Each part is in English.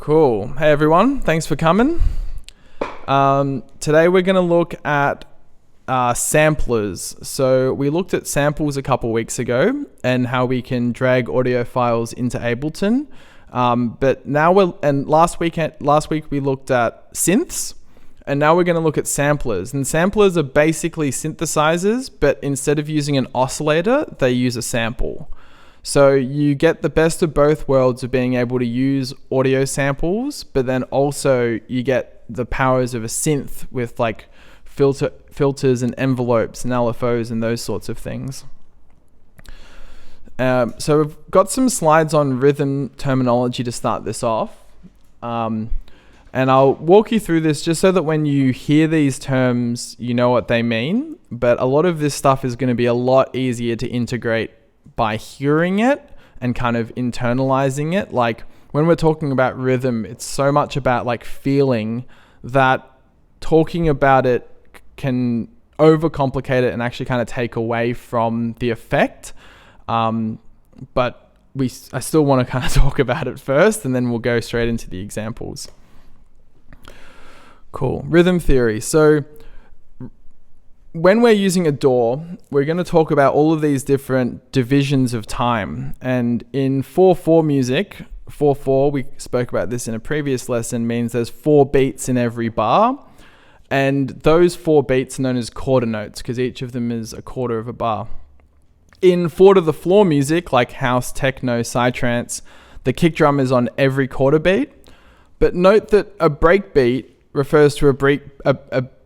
Cool. Hey everyone, thanks for coming. Today we're going to look at samplers. So we looked at samples a couple weeks ago and how we can drag audio files into Ableton. But now last week we looked at synths, and now we're going to look at samplers. And samplers are basically synthesizers, but instead of using an oscillator, they use a sample. So you get the best of both worlds of being able to use audio samples, but then also you get the powers of a synth with like filters and envelopes and LFOs and those sorts of things. So we've got some slides on rhythm terminology to start this off. And I'll walk you through this just so that when you hear these terms, you know what they mean. But a lot of this stuff is going to be a lot easier to integrate by hearing it and kind of internalizing it. Like when we're talking about rhythm, it's so much about like feeling that talking about it can overcomplicate it and actually kind of take away from the effect. But I still want to kind of talk about it first, and then we'll go straight into the examples. Cool. Rhythm theory. So when we're using a DAW, we're going to talk about all of these different divisions of time. And in 4/4 music, 4/4, we spoke about this in a previous lesson, means there's 4 beats in every bar. And those 4 beats are known as quarter notes because each of them is a quarter of a bar. In 4/4 music, like house, techno, psytrance, the kick drum is on every quarter beat. But note that a break beat refers to a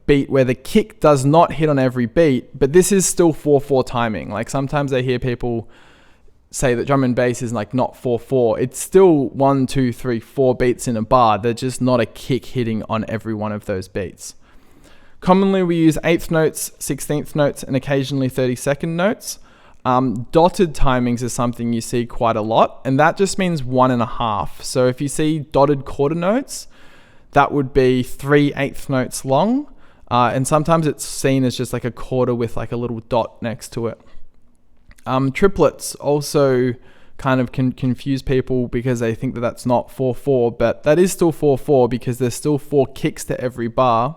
beat where the kick does not hit on every beat, but this is still 4/4 timing. Like sometimes I hear people say that drum and bass is like not 4/4. It's still 1, 2, 3, 4 beats in a bar. They're just not a kick hitting on every one of those beats. Commonly we use 1/8 notes, 1/16 notes, and occasionally 32nd notes. Dotted timings is something you see quite a lot, and that just means 1.5. So if you see dotted quarter notes, that would be 3/8 notes long. And sometimes it's seen as just like a quarter with like a little dot next to it. Triplets also kind of can confuse people because they think that that's not 4/4, but that is still 4/4 because there's still 4 kicks to every bar.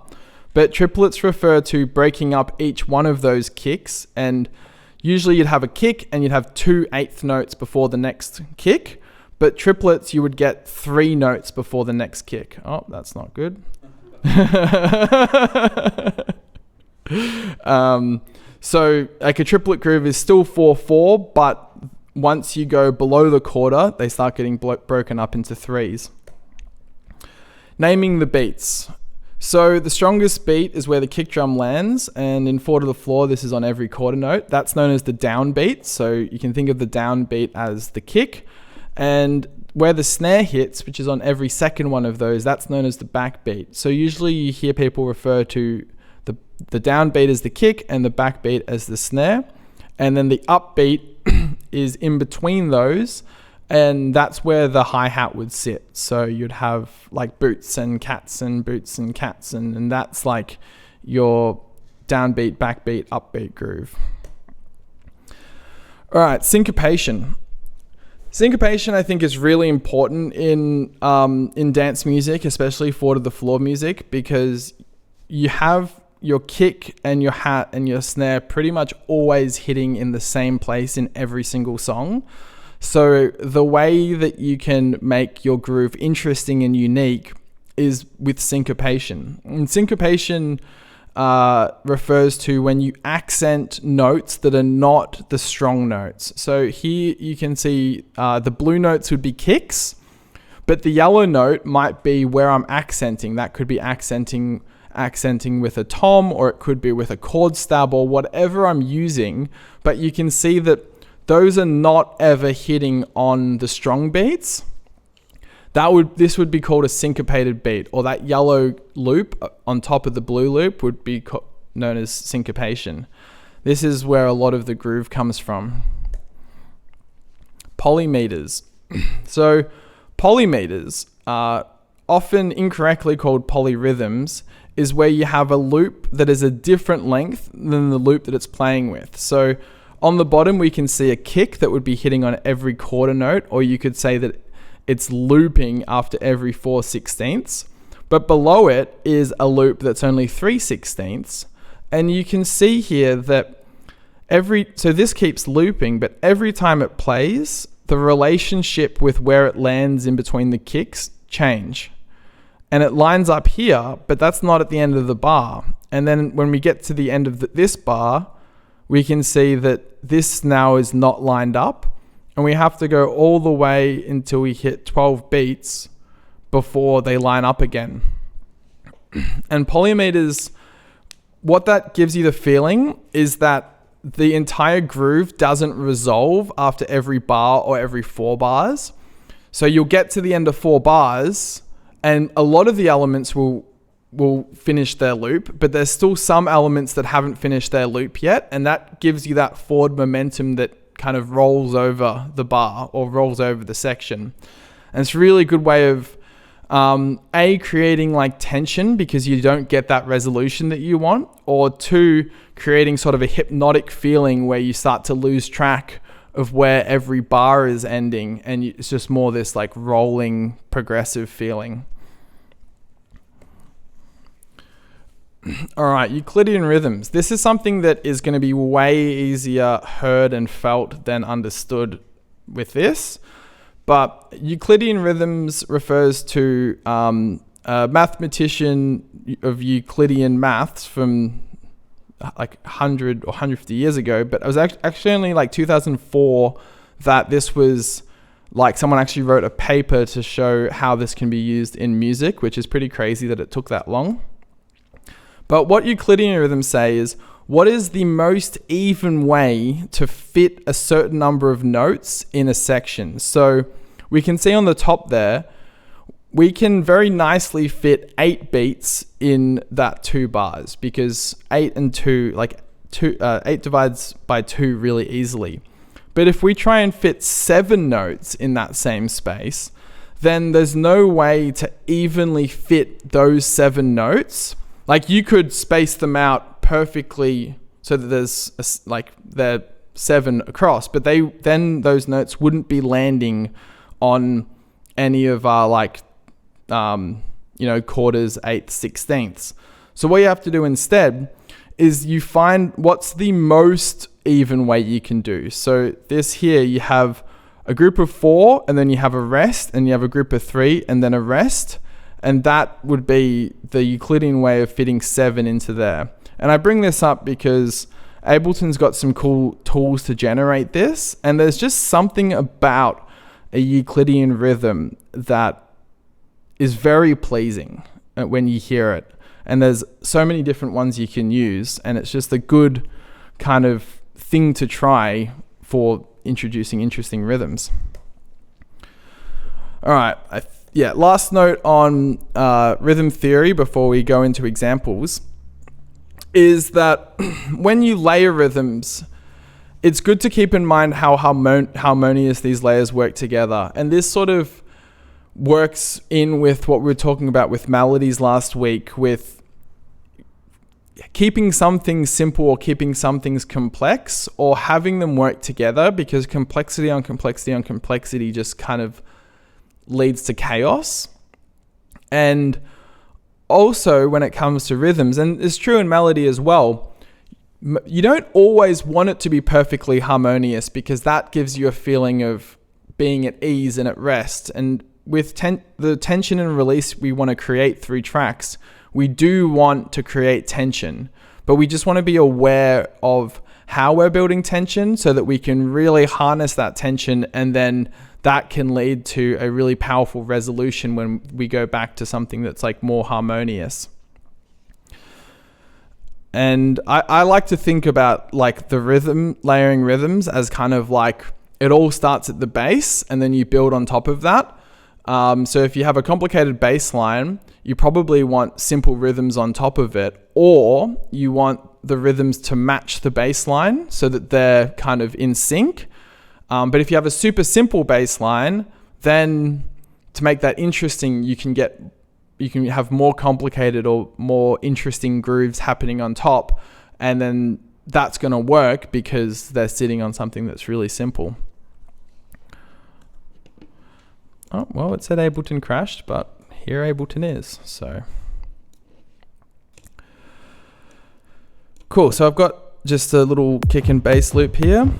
But triplets refer to breaking up each one of those kicks, and usually you'd have a kick and you'd have 2/8 notes before the next kick. But triplets, you would get 3 notes before the next kick. Oh, that's not good. So like a triplet groove is still 4/4, but once you go below the quarter, they start getting broken up into 3s. Naming the beats. So the strongest beat is where the kick drum lands, and in 4/4, this is on every quarter note. That's known as the down beat. So you can think of the down beat as the kick, and where the snare hits, which is on every second one of those, that's known as the backbeat. So usually you hear people refer to the downbeat as the kick and the backbeat as the snare. And then the upbeat is in between those, and that's where the hi-hat would sit. So you'd have like boots and cats and boots and cats, and that's like your downbeat, backbeat, upbeat groove. All right, syncopation. Syncopation, I think, is really important in dance music, especially 4/4 music, because you have your kick and your hat and your snare pretty much always hitting in the same place in every single song. So the way that you can make your groove interesting and unique is with syncopation. And syncopation refers to when you accent notes that are not the strong notes. So here you can see the blue notes would be kicks, but the yellow note might be where I'm accenting. That could be accenting with a tom, or it could be with a chord stab, or whatever I'm using. But you can see that those are not ever hitting on the strong beats. This would be called a syncopated beat, or that yellow loop on top of the blue loop would be known as syncopation. This is where a lot of the groove comes from. Polymeters. So polymeters are often incorrectly called polyrhythms, is where you have a loop that is a different length than the loop that it's playing with. So on the bottom, we can see a kick that would be hitting on every quarter note, or you could say that it's looping after every 4/16. But below it is a loop that's only 3/16. And you can see here that so this keeps looping, but every time it plays, the relationship with where it lands in between the kicks change. And it lines up here, but that's not at the end of the bar. And then when we get to the end of this bar, we can see that this now is not lined up. And we have to go all the way until we hit 12 beats before they line up again. And polymeters, what that gives you the feeling is that the entire groove doesn't resolve after every bar or every 4 bars. So you'll get to the end of 4 bars and a lot of the elements will finish their loop, but there's still some elements that haven't finished their loop yet. And that gives you that forward momentum that kind of rolls over the bar or rolls over the section. And it's a really good way of creating like tension because you don't get that resolution that you want, or 2, creating sort of a hypnotic feeling where you start to lose track of where every bar is ending, and it's just more this like rolling progressive feeling. All right, Euclidean rhythms. This is something that is going to be way easier heard and felt than understood with this. But Euclidean rhythms refers to a mathematician of Euclidean maths from like 100 or 150 years ago. But it was actually only like 2004 that this was like someone actually wrote a paper to show how this can be used in music, which is pretty crazy that it took that long. But what Euclidean rhythms say is, what is the most even way to fit a certain number of notes in a section? So we can see on the top there, we can very nicely fit 8 beats in that 2 bars because 8 and 2, 8 divides by 2 really easily. But if we try and fit 7 notes in that same space, then there's no way to evenly fit those 7 notes. Like you could space them out perfectly so that there's they're 7 across, but then those notes wouldn't be landing on any of our quarters, 8/16. 16ths. So what you have to do instead is you find what's the most even way you can do. So this here, you have a group of 4 and then you have a rest, and you have a group of 3 and then a rest. And that would be the Euclidean way of fitting 7 into there. And I bring this up because Ableton's got some cool tools to generate this. And there's just something about a Euclidean rhythm that is very pleasing when you hear it. And there's so many different ones you can use. And it's just a good kind of thing to try for introducing interesting rhythms. All right. Last note on rhythm theory before we go into examples is that when you layer rhythms, it's good to keep in mind how harmonious these layers work together. And this sort of works in with what we were talking about with melodies last week, with keeping some things simple or keeping some things complex, or having them work together, because complexity on complexity on complexity just kind of leads to chaos. And also when it comes to rhythms, and it's true in melody as well, you don't always want it to be perfectly harmonious, because that gives you a feeling of being at ease and at rest. And with the tension and release we want to create through tracks, we do want to create tension, but we just want to be aware of how we're building tension so that we can really harness that tension, and then that can lead to a really powerful resolution when we go back to something that's like more harmonious. And I like to think about like the layering rhythms as kind of like it all starts at the base and then you build on top of that. So if you have a complicated bass line, you probably want simple rhythms on top of it, or you want the rhythms to match the bass line so that they're kind of in sync. But if you have a super simple bass line, then to make that interesting, you can have more complicated or more interesting grooves happening on top, and then that's going to work because they're sitting on something that's really simple. Oh, well, it said Ableton crashed, but here Ableton is, so. Cool, so I've got just a little kick and bass loop here.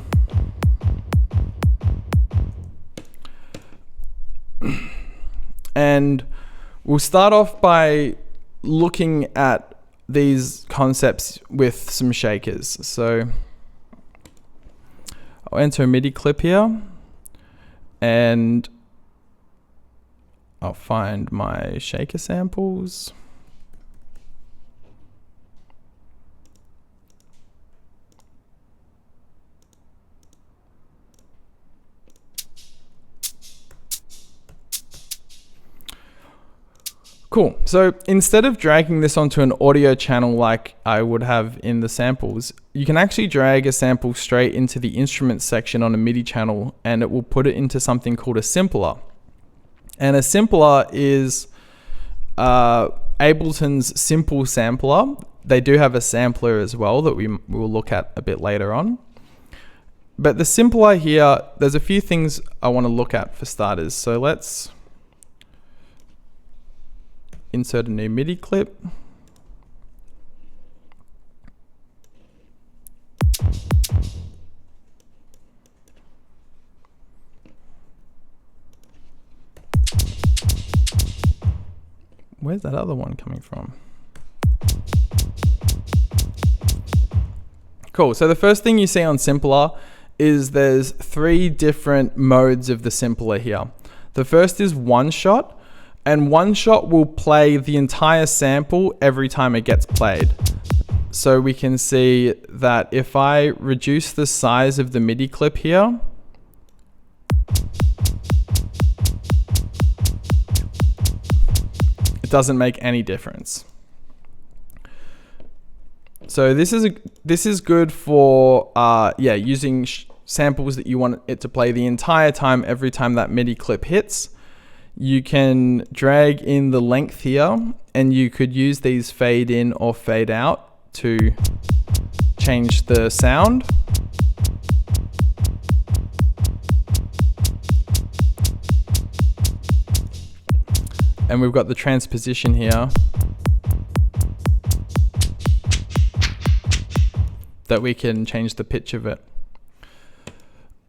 And we'll start off by looking at these concepts with some shakers. So I'll enter a MIDI clip here and I'll find my shaker samples. Cool. So instead of dragging this onto an audio channel like I would have in the samples, you can actually drag a sample straight into the instruments section on a MIDI channel and it will put it into something called a simpler. And a simpler is Ableton's simple sampler. They do have a sampler as well that we will look at a bit later on. But the simpler here, there's a few things I want to look at for starters. So let's insert a new MIDI clip. Where's that other one coming from? Cool, so the first thing you see on Simpler is there's 3 different modes of the Simpler here. The first is one shot, and one shot will play the entire sample every time it gets played. So we can see that if I reduce the size of the MIDI clip here, it doesn't make any difference. So this is good for using samples that you want it to play the entire time every time that MIDI clip hits. You can drag in the length here and you could use these fade in or fade out to change the sound. And we've got the transposition here that we can change the pitch of it.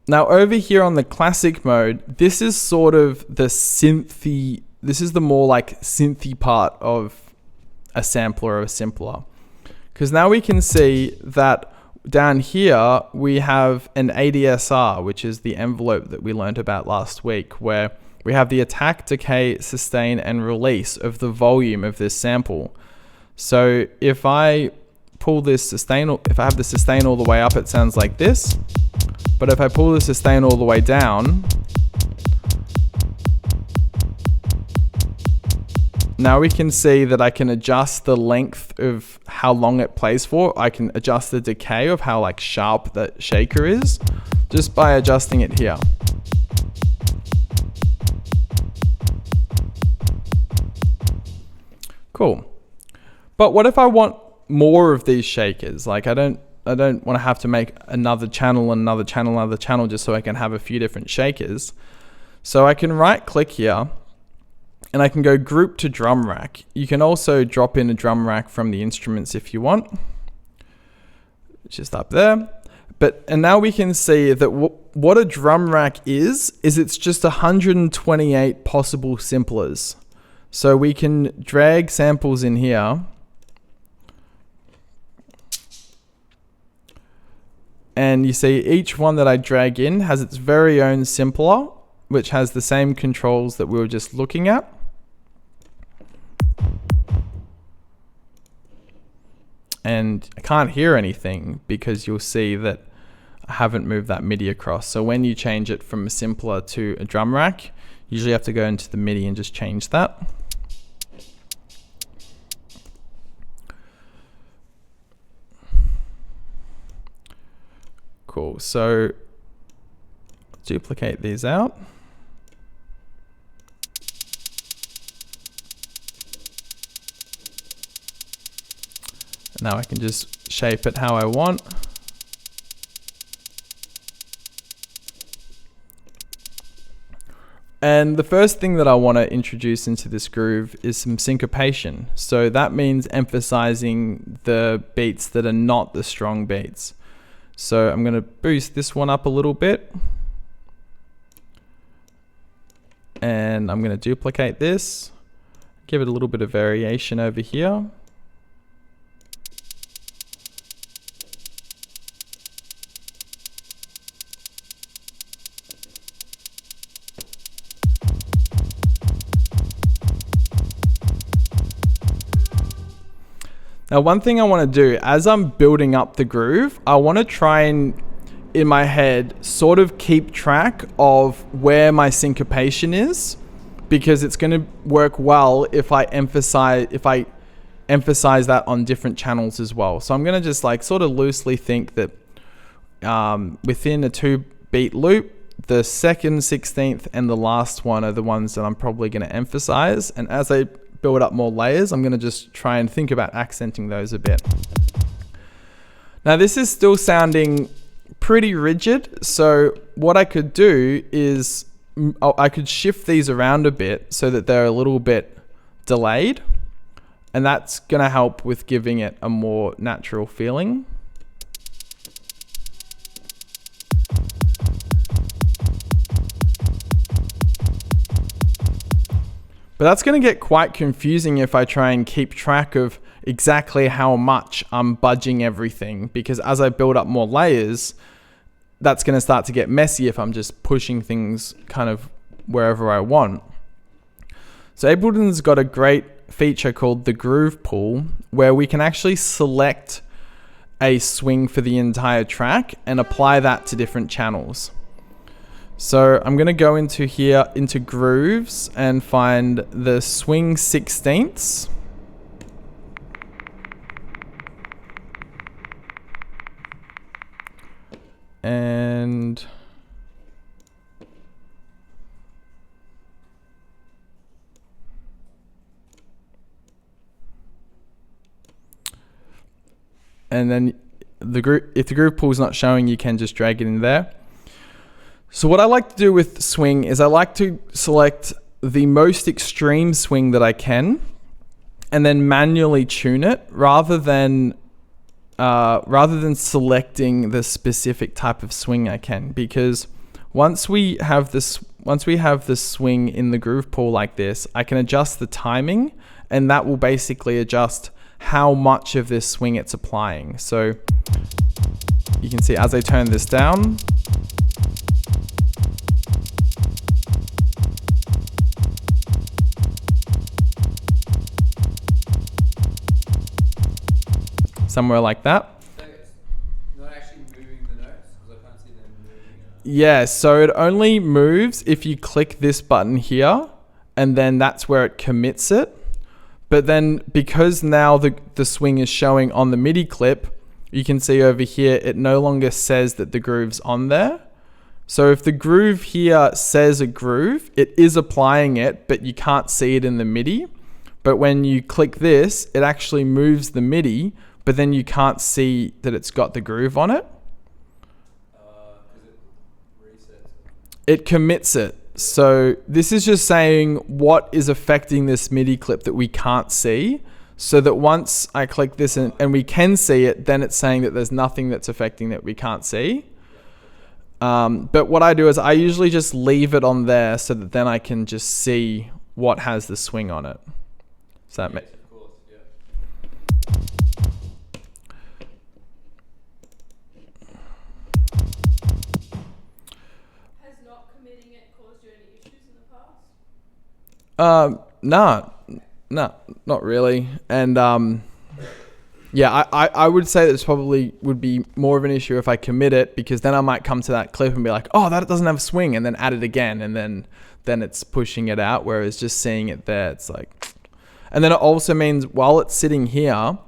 Now over here on the classic mode, this is sort of the synthy, this is the more like synthy part of a sampler or a simpler. Because now we can see that down here we have an ADSR, which is the envelope that we learned about last week, where we have the attack, decay, sustain, and release of the volume of this sample. So if I pull this sustain, if I have the sustain all the way up, it sounds like this. But if I pull the sustain all the way down, now we can see that I can adjust the length of how long it plays for. I can adjust the decay of how like sharp that shaker is just by adjusting it here. Cool. But what if I want more of these shakers? Like I don't want to have to make another channel and another channel, another channel just so I can have a few different shakers. So I can right click here and I can go group to drum rack. You can also drop in a drum rack from the instruments if you want. It's just up there. And now we can see that what a drum rack is it's just 128 possible simplers. So we can drag samples in here. And you see each one that I drag in has its very own simpler, which has the same controls that we were just looking at. And I can't hear anything because you'll see that I haven't moved that MIDI across. So when you change it from a simpler to a drum rack, you usually have to go into the MIDI and just change that. Cool, so duplicate these out. Now I can just shape it how I want. And the first thing that I want to introduce into this groove is some syncopation. So that means emphasizing the beats that are not the strong beats. So I'm going to boost this one up a little bit. And I'm going to duplicate this, give it a little bit of variation over here. Now, one thing I want to do as I'm building up the groove, I want to try and, in my head, sort of keep track of where my syncopation is, because it's going to work well if I emphasize that on different channels as well. So I'm going to just like sort of loosely think that within a 2-beat loop, the second 16th and the last one are the ones that I'm probably going to emphasize. And as I build up more layers, I'm going to just try and think about accenting those a bit. Now this is still sounding pretty rigid, so what I could do is I could shift these around a bit so that they're a little bit delayed, and that's going to help with giving it a more natural feeling. But that's going to get quite confusing if I try and keep track of exactly how much I'm budging everything, because as I build up more layers, that's going to start to get messy if I'm just pushing things kind of wherever I want. So Ableton's got a great feature called the groove pool, where we can actually select a swing for the entire track and apply that to different channels. So I'm going to go into here, into grooves, and find the swing 16ths. And then if the groove pool is not showing, you can just drag it in there. So what I like to do with swing is I like to select the most extreme swing that I can and then manually tune it rather than selecting the specific type of swing I can, because once we have this swing in the groove pool like this, I can adjust the timing, and that will basically adjust how much of this swing it's applying. So you can see as I turn this down, somewhere like that. So it's not actually moving the notes, because I can't see them moving. Yeah, so it only moves if you click this button here, and then that's where it commits it. But then because now the swing is showing on the MIDI clip, you can see over here, it no longer says that the groove's on there. So if the groove here says a groove, it is applying it, but you can't see it in the MIDI. But when you click this, it actually moves the MIDI, but then you can't see that it's got the groove on it. Because it resets it. It commits it. So this is just saying what is affecting this MIDI clip that we can't see, so that once I click this and we can see it, then it's saying that there's nothing that's affecting that we can't see. But what I do is I usually just leave it on there so that then I can just see what has the swing on it. Does that make Yes, of course, yeah. Has not committing it caused you any issues in the past? No, not really. And yeah, I would say that this probably would be more of an issue if I commit it, because then I might come to that clip and be like, oh, that doesn't have a swing, and then add it again, and then it's pushing it out, whereas just seeing it there, it's like... And then it also means while it's sitting here,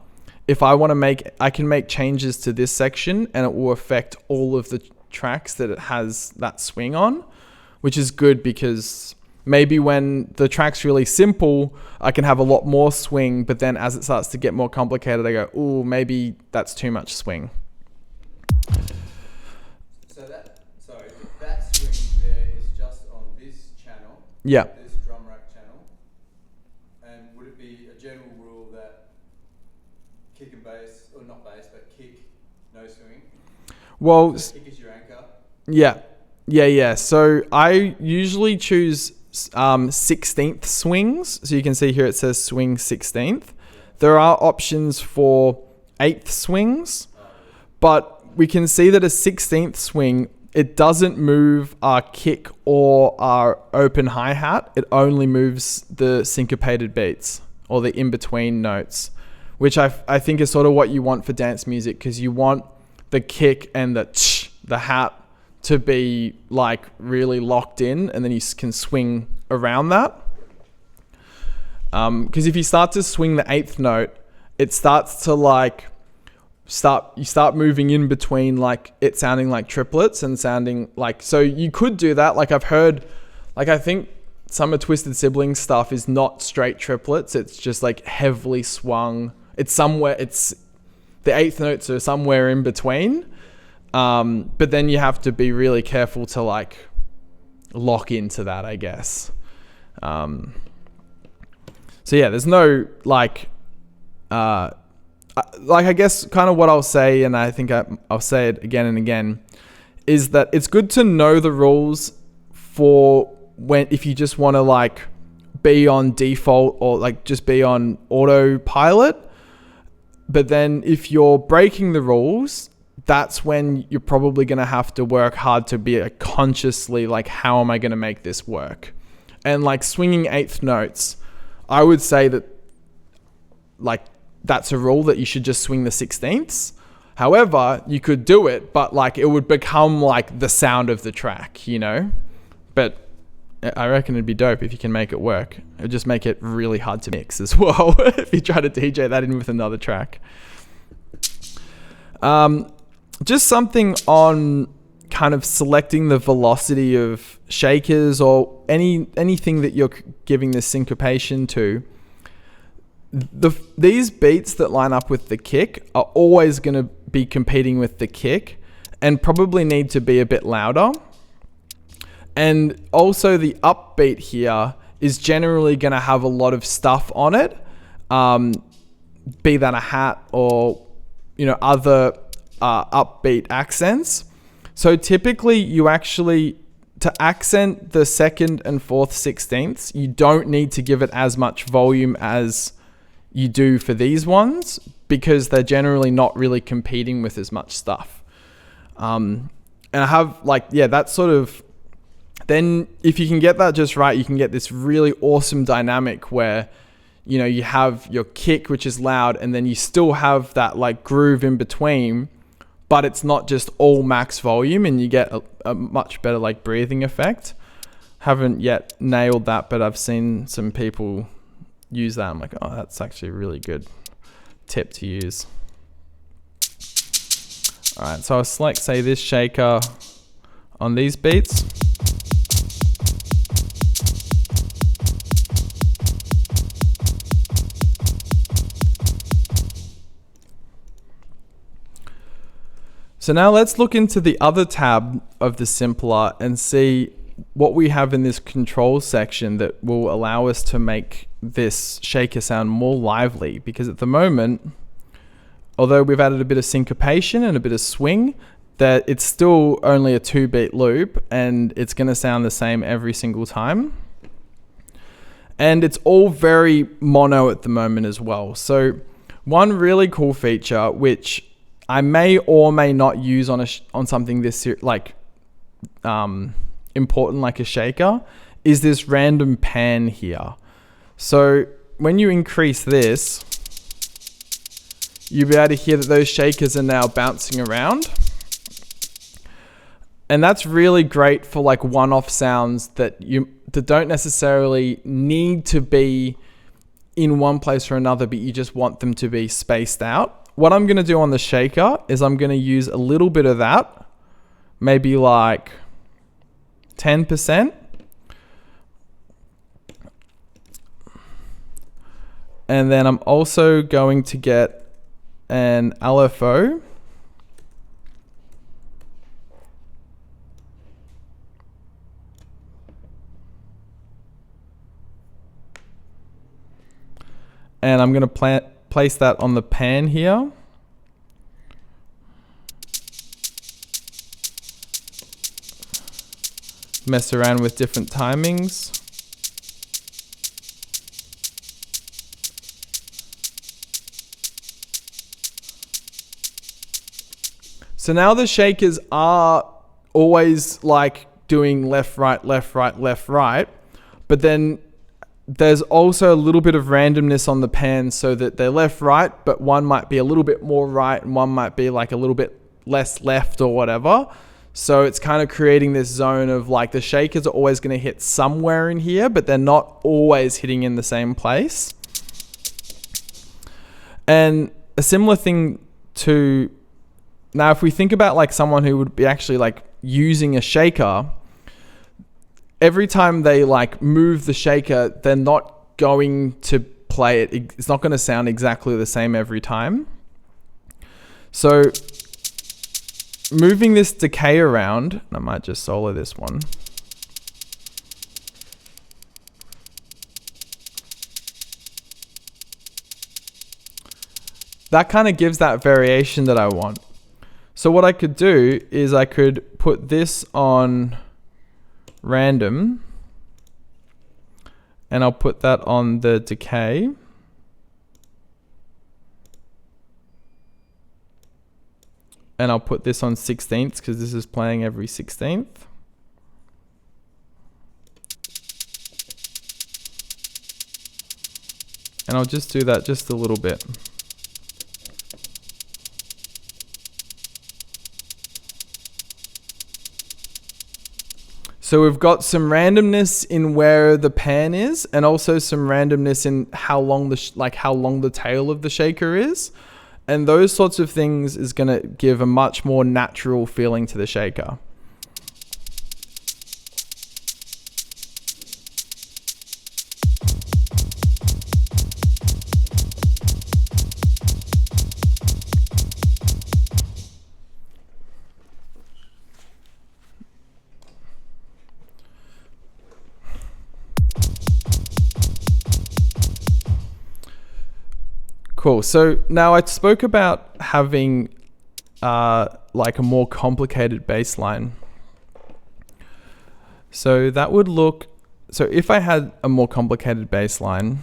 if I want to I can make changes to this section, and it will affect all of the tracks that it has that swing on, which is good, because maybe when the track's really simple, I can have a lot more swing, but then as it starts to get more complicated, I go, ooh, maybe that's too much swing. So that swing there is just on this channel, Yeah. this drum rack channel? And would it be a general rule that kick and bass, or not bass, but kick, no swing? Well, So kick is your anchor. yeah. So I usually choose 16th swings. So you can see here it says swing 16th. There are options for 8th swings, but we can see that a 16th swing, it doesn't move our kick or our open hi-hat. It only moves the syncopated beats or the in-between notes, which I think is sort of what you want for dance music, because you want the kick and the hat to be like really locked in, and then you can swing around that. Because if you start to swing the 8th note, it starts to like you start moving in between, like it sounding like triplets and sounding like, so you could do that. Like I've heard, like I think some of Twisted Siblings stuff is not straight triplets. It's just like heavily swung. It's the 8th notes are somewhere in between. But then you have to be really careful to like lock into that, I guess. So yeah, there's no like I guess kind of what I'll say, and I think I'll say it again and again, is that it's good to know the rules for if you just want to like be on default or like just be on autopilot. But then if you're breaking the rules, that's when you're probably going to have to work hard to be consciously like, how am I going to make this work? And like swinging 8th notes, I would say that like that's a rule that you should just swing the 16ths. However, you could do it, but like it would become like the sound of the track, you know? But I reckon it'd be dope if you can make it work. It would just make it really hard to mix as well if you try to DJ that in with another track. Just something on kind of selecting the velocity of shakers or anything that you're giving this syncopation to. These beats that line up with the kick are always going to be competing with the kick and probably need to be a bit louder. And also the upbeat here is generally going to have a lot of stuff on it, be that a hat or, you know, other upbeat accents. So typically you actually, to accent the 2nd and 4th 16ths, you don't need to give it as much volume as you do for these ones, because they're generally not really competing with as much stuff. And I have like, yeah, that's sort of, then if you can get that just right, you can get this really awesome dynamic where, you know, you have your kick, which is loud, and then you still have that like groove in between, but it's not just all max volume, and you get a much better like breathing effect. Haven't yet nailed that, but I've seen some people use that. I'm like, oh, that's actually a really good tip to use. All right, so I'll select, say, this shaker on these beats. So now let's look into the other tab of the Simpler and see what we have in this control section that will allow us to make this shaker sound more lively. Because at the moment, although we've added a bit of syncopation and a bit of swing, that it's still only a 2-beat loop and it's going to sound the same every single time. And it's all very mono at the moment as well. So one really cool feature, which I may or may not use on something this important like a shaker, is this random pan here. So when you increase this, you'll be able to hear that those shakers are now bouncing around. And that's really great for like one-off sounds that don't necessarily need to be in one place or another, but you just want them to be spaced out. What I'm going to do on the shaker is I'm going to use a little bit of that, maybe like 10%. And then I'm also going to get an LFO. And I'm going to place that on the pan here. Mess around with different timings. So now the shakers are always like doing left, right, left, right, left, right. But then there's also a little bit of randomness on the pan so that they're left, right, but one might be a little bit more right and one might be like a little bit less left or whatever. So it's kind of creating this zone of like the shakers are always going to hit somewhere in here, but they're not always hitting in the same place. And a similar thing to, now if we think about like someone who would be actually like using a shaker, every time they like move the shaker, they're not going to play it. It's not going to sound exactly the same every time. So moving this decay around, I might just solo this one. That kind of gives that variation that I want. So what I could do is I could put this on random and I'll put that on the decay. And I'll put this on 16ths because this is playing every 16th. And I'll just do that just a little bit. So we've got some randomness in where the pan is, and also some randomness in how long the tail of the shaker is. And those sorts of things is going to give a much more natural feeling to the shaker. Cool. So now I spoke about having like a more complicated bass line. So that would look, so if I had a more complicated bass line,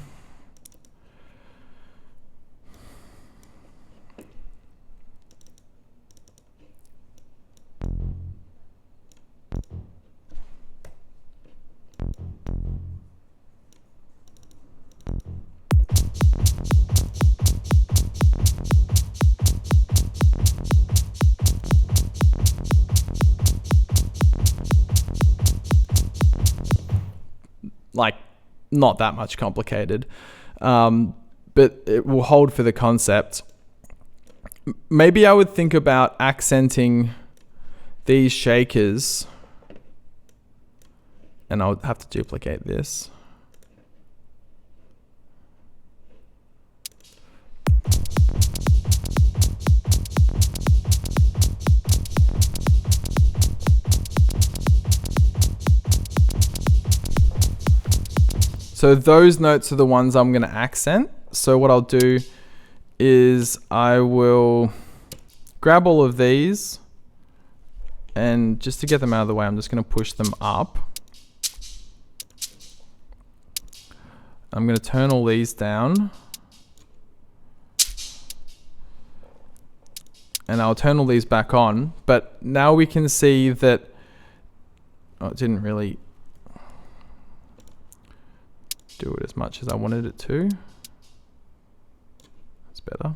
like not that much complicated, but it will hold for the concept. Maybe I would think about accenting these shakers, and I'll have to duplicate this. So those notes are the ones I'm going to accent. So what I'll do is I will grab all of these, and just to get them out of the way, I'm just going to push them up. I'm going to turn all these down. And I'll turn all these back on. But now we can see that, oh, it didn't really do it as much as I wanted it to. That's better.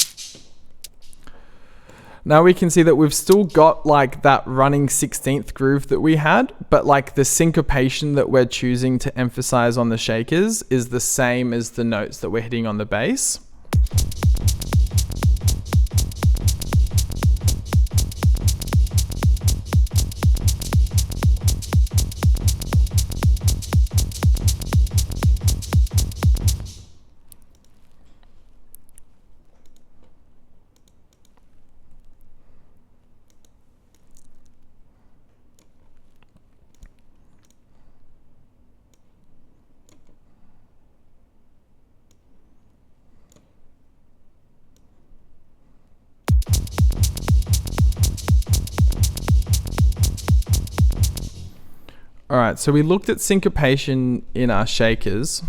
Now we can see that we've still got like that running 16th groove that we had, but like the syncopation that we're choosing to emphasize on the shakers is the same as the notes that we're hitting on the bass. All right, so we looked at syncopation in our shakers.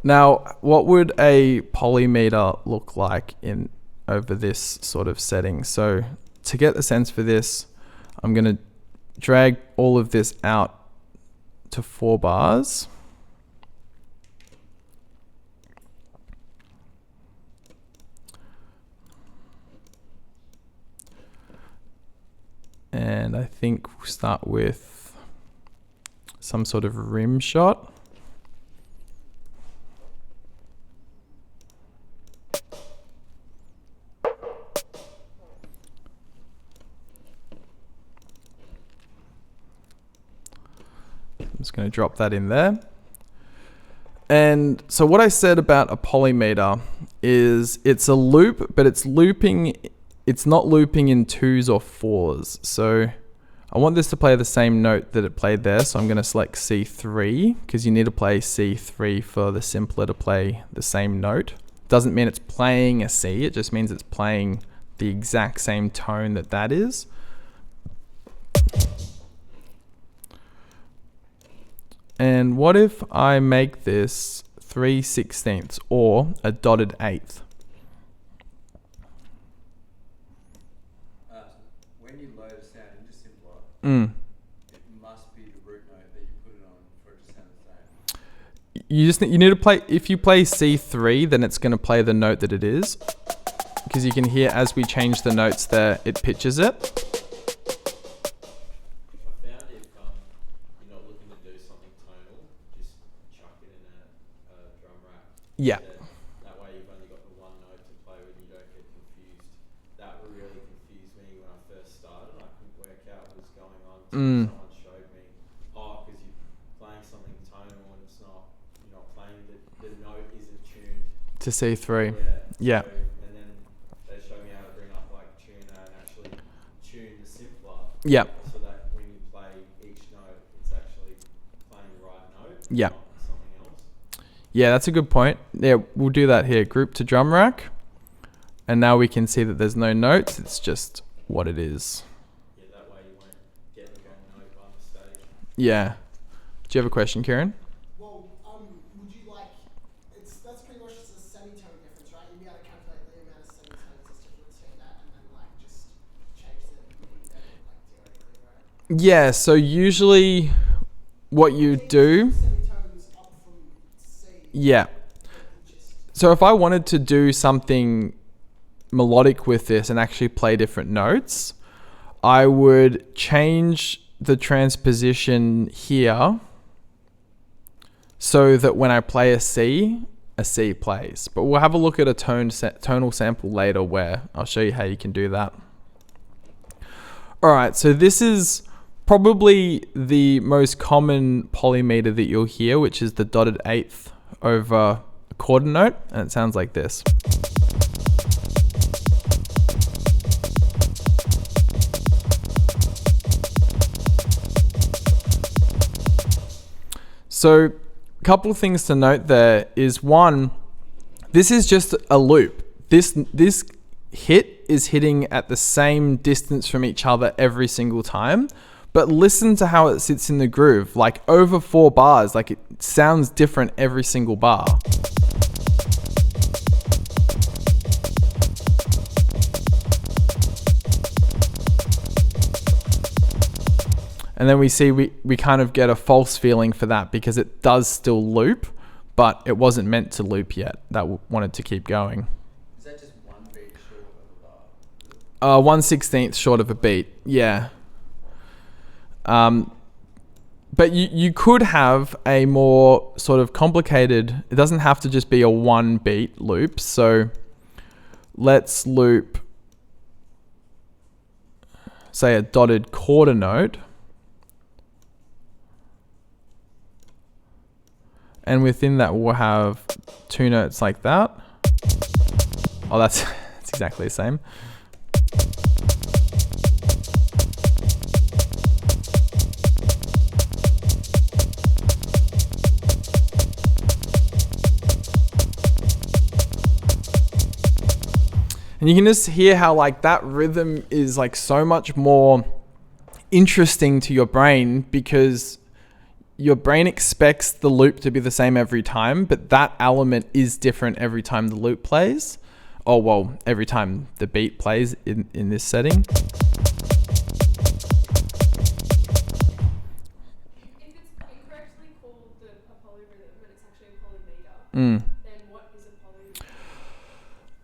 Now, what would a polymeter look like in over this sort of setting? So to get a sense for this, I'm going to drag all of this out to 4 bars. And I think we'll start with some sort of rim shot. I'm just going to drop that in there. And so what I said about a polymeter is it's a loop, but it's not looping in 2s or 4s. So I want this to play the same note that it played there. So I'm going to select C3 because you need to play C3 for the simpler to play the same note. Doesn't mean it's playing a C, it just means it's playing the exact same tone that is. And what if I make this 3/16 or a dotted eighth? When you load a sound into Simpler, it must be the root note that you put it on for it to sound the same. You need to play, if you play C3, then it's going to play the note that it is. Because you can hear as we change the notes there, it pitches it. Yeah. That way you've only got the one note to play with, you don't get confused. That really confused me when I first started. I couldn't work out what was going on until someone showed me, because you're playing something tonal and it's not, you're not playing, the note isn't tuned To C3. Yeah. Yeah. So, and then they showed me how to bring up like tuner and actually tune the Simpler. Yeah. So that when you play each note, it's actually playing the right note. Yeah. Not something else. Yeah, that's a good point. Yeah, we'll do that here. Group to drum rack. And now we can see that there's no notes. It's just what it is. Yeah, that way you won't get the wrong note by mistake. Yeah. Do you have a question, Kieran? Well, would you like, that's pretty much just a semitone difference, right? You'd be able to calculate the amount of semitones that's different between that and then like just change the meaning there, like theoretically, right? Yeah, so usually what you do... Semitones up from C. Yeah. So if I wanted to do something melodic with this and actually play different notes, I would change the transposition here so that when I play a C plays. But we'll have a look at a tonal sample later where I'll show you how you can do that. All right, so this is probably the most common polymeter that you'll hear, which is the dotted eighth over a quarter note, and it sounds like this. So a couple of things to note there is, one, this is just a loop. This hit is hitting at the same distance from each other every single time, but listen to how it sits in the groove, like over 4 bars, like it sounds different every single bar. And then we see we kind of get a false feeling for that because it does still loop, but it wasn't meant to loop yet. That wanted to keep going. Is that just 1 beat short of a bar? 1/16 short of a beat, yeah. But you could have a more sort of complicated, it doesn't have to just be a 1 beat loop. So let's loop, say, a dotted quarter note. And within that, we'll have 2 notes like that. Oh, that's exactly the same. And you can just hear how like that rhythm is like so much more interesting to your brain because your brain expects the loop to be the same every time, but that element is different every time the loop plays. Oh, well, every time the beat plays in this setting. If it's incorrectly called a polyrhythm and it's actually a polymeter, then what is a polyrhythm?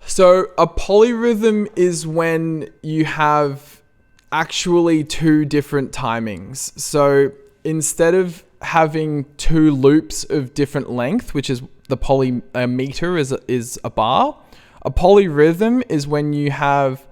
So a polyrhythm is when you have actually two different timings. So instead of having two loops of different length, which is the polymeter is a bar, a polyrhythm is when you have,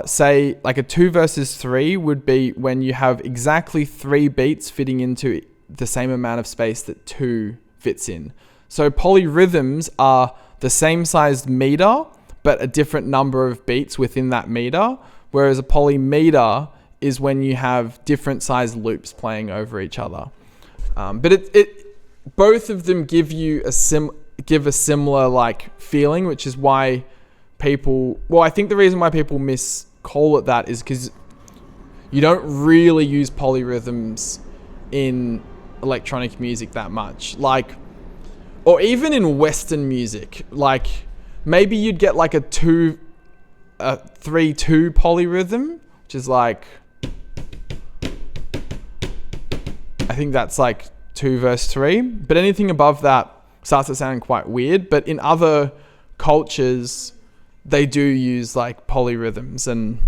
say, like a 2 versus 3 would be when you have exactly 3 beats fitting into the same amount of space that 2 fits in. So polyrhythms are the same sized meter, but a different number of beats within that meter, whereas a polymeter is when you have different sized loops playing over each other. But both of them give you a similar like feeling, which is why I think the reason why people miscall it that is because you don't really use polyrhythms in electronic music that much, like, or even in Western music. Like maybe you'd get like a 3-2 polyrhythm, which is like, I think that's like 2 verse 3, but anything above that starts to sound quite weird. But in other cultures, they do use like polyrhythms, and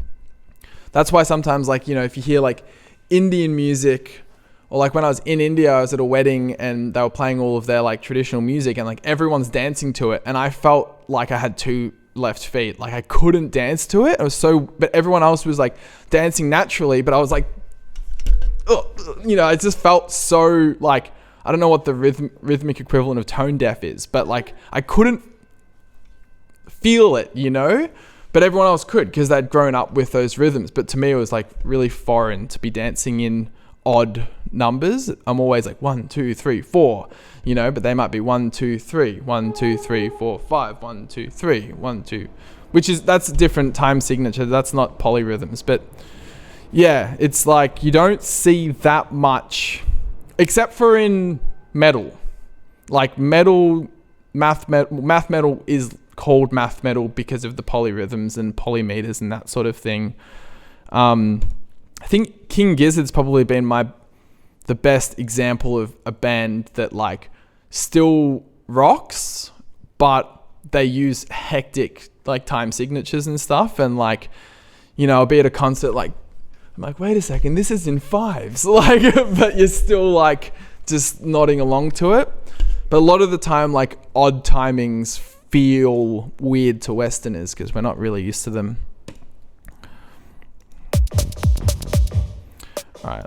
that's why sometimes, like, you know, if you hear like Indian music, or like when I was in India, I was at a wedding and they were playing all of their like traditional music and like everyone's dancing to it, and I felt like I had 2 left feet, like I couldn't dance to it. But everyone else was like dancing naturally, but I was like, you know, it just felt so like, I don't know what the rhythmic equivalent of tone deaf is, but like I couldn't feel it, you know, but everyone else could because they'd grown up with those rhythms. But to me, it was like really foreign to be dancing in odd numbers. I'm always like 1, 2, 3, 4, you know, but they might be 1, 2, 3, 1, 2, 3, 4, 5, 1, 2, 3, 1, 2, that's a different time signature. That's not polyrhythms, but yeah, it's like you don't see that much, except for in metal. Like math metal is called math metal because of the polyrhythms and polymeters and that sort of thing. I think King Gizzard's probably been the best example of a band that like still rocks, but they use hectic like time signatures and stuff. And like, you know, I'll be at a concert, like, I'm like, wait a second, this is in 5s, like, but you're still like just nodding along to it. But a lot of the time, like odd timings feel weird to Westerners because we're not really used to them. All right.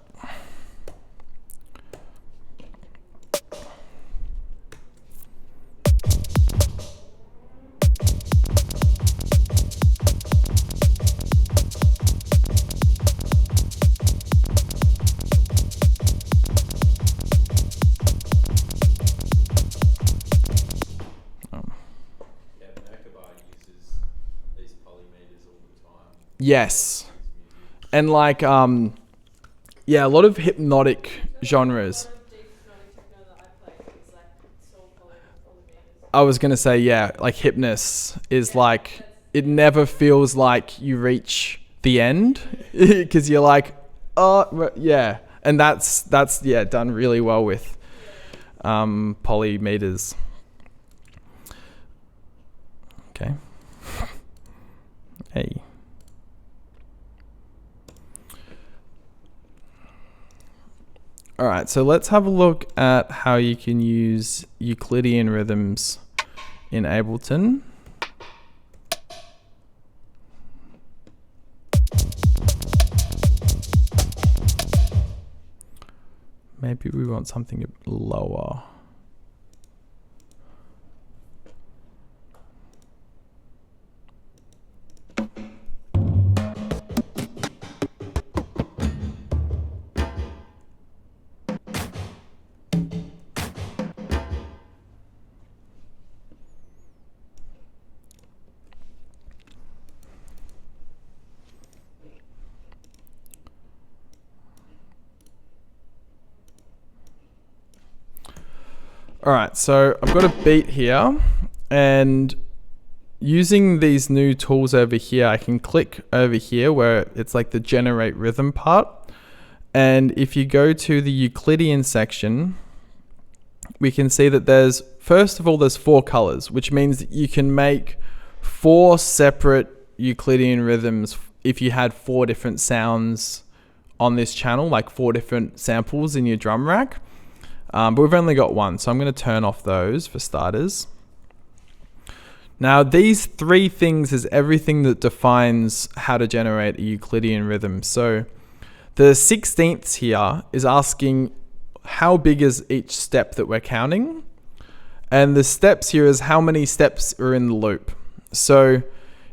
Yes. And like, yeah, a lot of hypnotic genres. I was going to say, yeah, like Hypnos is like, it never feels like you reach the end because you're like, oh, yeah. And that's yeah, done really well with polymeters. Okay. Hey. All right, so let's have a look at how you can use Euclidean rhythms in Ableton. Maybe we want something a bit lower. All right, so I've got a beat here, and using these new tools over here, I can click over here where it's like the generate rhythm part. And if you go to the Euclidean section, we can see that there's, first of all, there's 4 colors, which means that you can make 4 separate Euclidean rhythms if you had 4 different sounds on this channel, like 4 different samples in your drum rack. But we've only got 1, so I'm going to turn off those for starters. Now, these 3 things is everything that defines how to generate a Euclidean rhythm. So the 16ths here is asking how big is each step that we're counting. And the steps here is how many steps are in the loop. So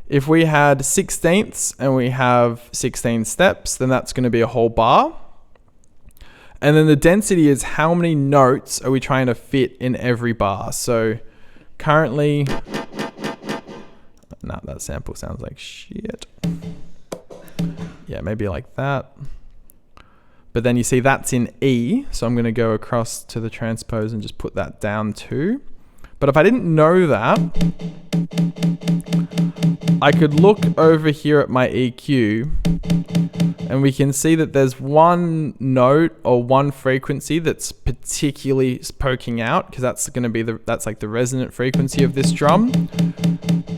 if we had 16ths and we have 16 steps, then that's going to be a whole bar. And then the density is how many notes are we trying to fit in every bar. So currently, nah, that sample sounds like shit. Yeah, maybe like that. But then you see that's in E, so I'm going to go across to the transpose and just put that down too. But if I didn't know that, I could look over here at my EQ and we can see that there's one note or one frequency that's particularly poking out, because that's going to be that's like the resonant frequency of this drum.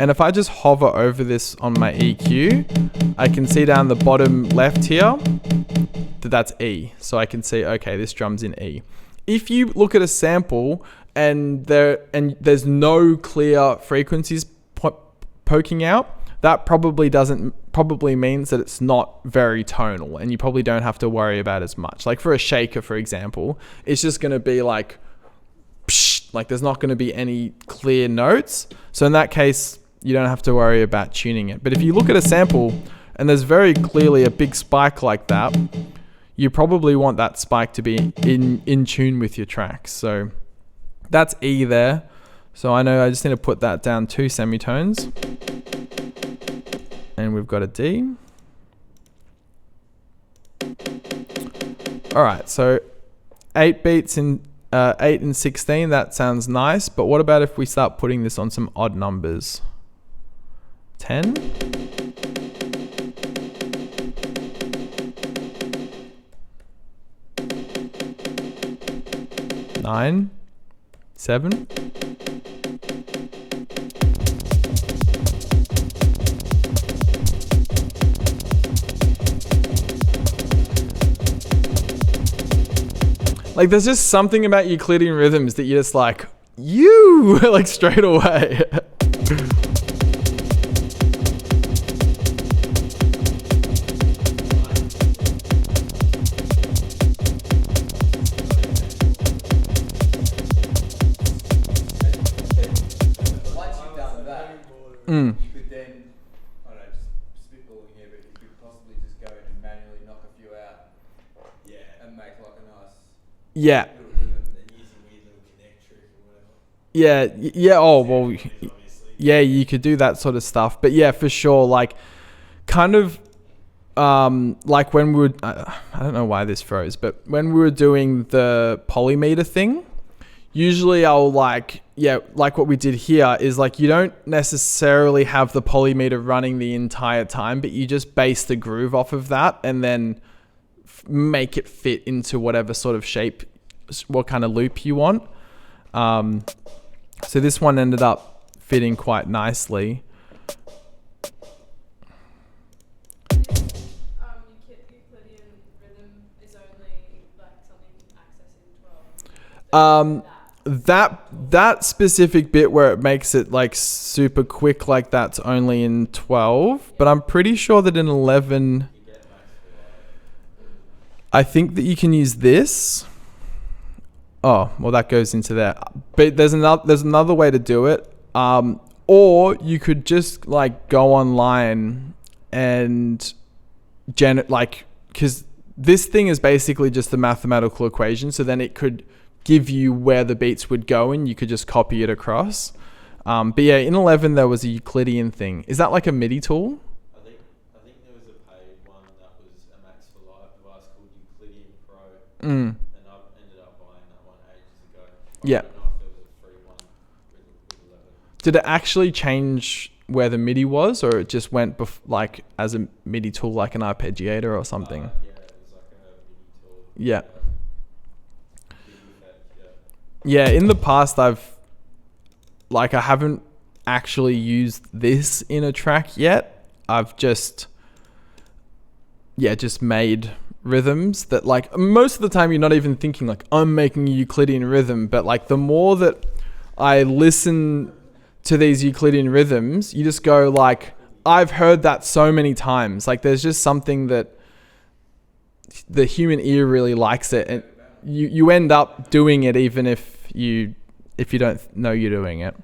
And if I just hover over this on my EQ, I can see down the bottom left here that that's E. So I can see, okay, this drum's in E. If you look at a sample and there's no clear frequencies poking out, that probably means that it's not very tonal, and you probably don't have to worry about as much. Like for a shaker, for example, it's just going to be like, psh, like there's not going to be any clear notes. So in that case, you don't have to worry about tuning it. But if you look at a sample and there's very clearly a big spike like that, you probably want that spike to be in tune with your tracks. So that's E there. So I know I just need to put that down 2 semitones. And we've got a D. All right, so 8 beats in 8 and 16, that sounds nice. But what about if we start putting this on some odd numbers? 10. Nine, 7. Like there's just something about Euclidean rhythms that you're just like, like straight away. You could then, I don't know, just spitballing here, but you could possibly just go in and manually knock a few out. Yeah. And make like a nice Yeah. little rhythm and using weird little connect trick or whatever. Yeah. Oh, well, yeah, you could do that sort of stuff. But yeah, for sure, like kind of like when we would, I don't know why this froze, but when we were doing the polymeter thing, usually I'll like what we did here is like you don't necessarily have the polymeter running the entire time, but you just base the groove off of that and then make it fit into whatever sort of shape, what kind of loop you want. So this one ended up fitting quite nicely. Euclidean rhythm is only like something you can access in 12. That specific bit where it makes it like super quick, like that's only in 12, but I'm pretty sure that in 11, I think that you can use this. Oh, well, that goes into there. But there's another way to do it. Or you could just like go online and because this thing is basically just a mathematical equation. So then it could give you where the beats would go and you could just copy it across. But yeah, in 11 there was a Euclidean thing. Is that like a MIDI tool? I think there was a paid one that was a Max for Live device called Euclidean Pro. And I ended up buying that one ages ago. I don't know if it Did it actually change where the MIDI was, or it just went like as a MIDI tool, like an arpeggiator or something? Yeah, it was like a MIDI tool. Yeah. MIDI effect, yeah. Yeah, in the past I haven't actually used this in a track yet. I've just made rhythms that, like, most of the time you're not even thinking like I'm making a Euclidean rhythm, but like the more that I listen to these Euclidean rhythms, you just go like, I've heard that so many times. Like there's just something that the human ear really likes it, and you end up doing it even if you don't know you're doing it.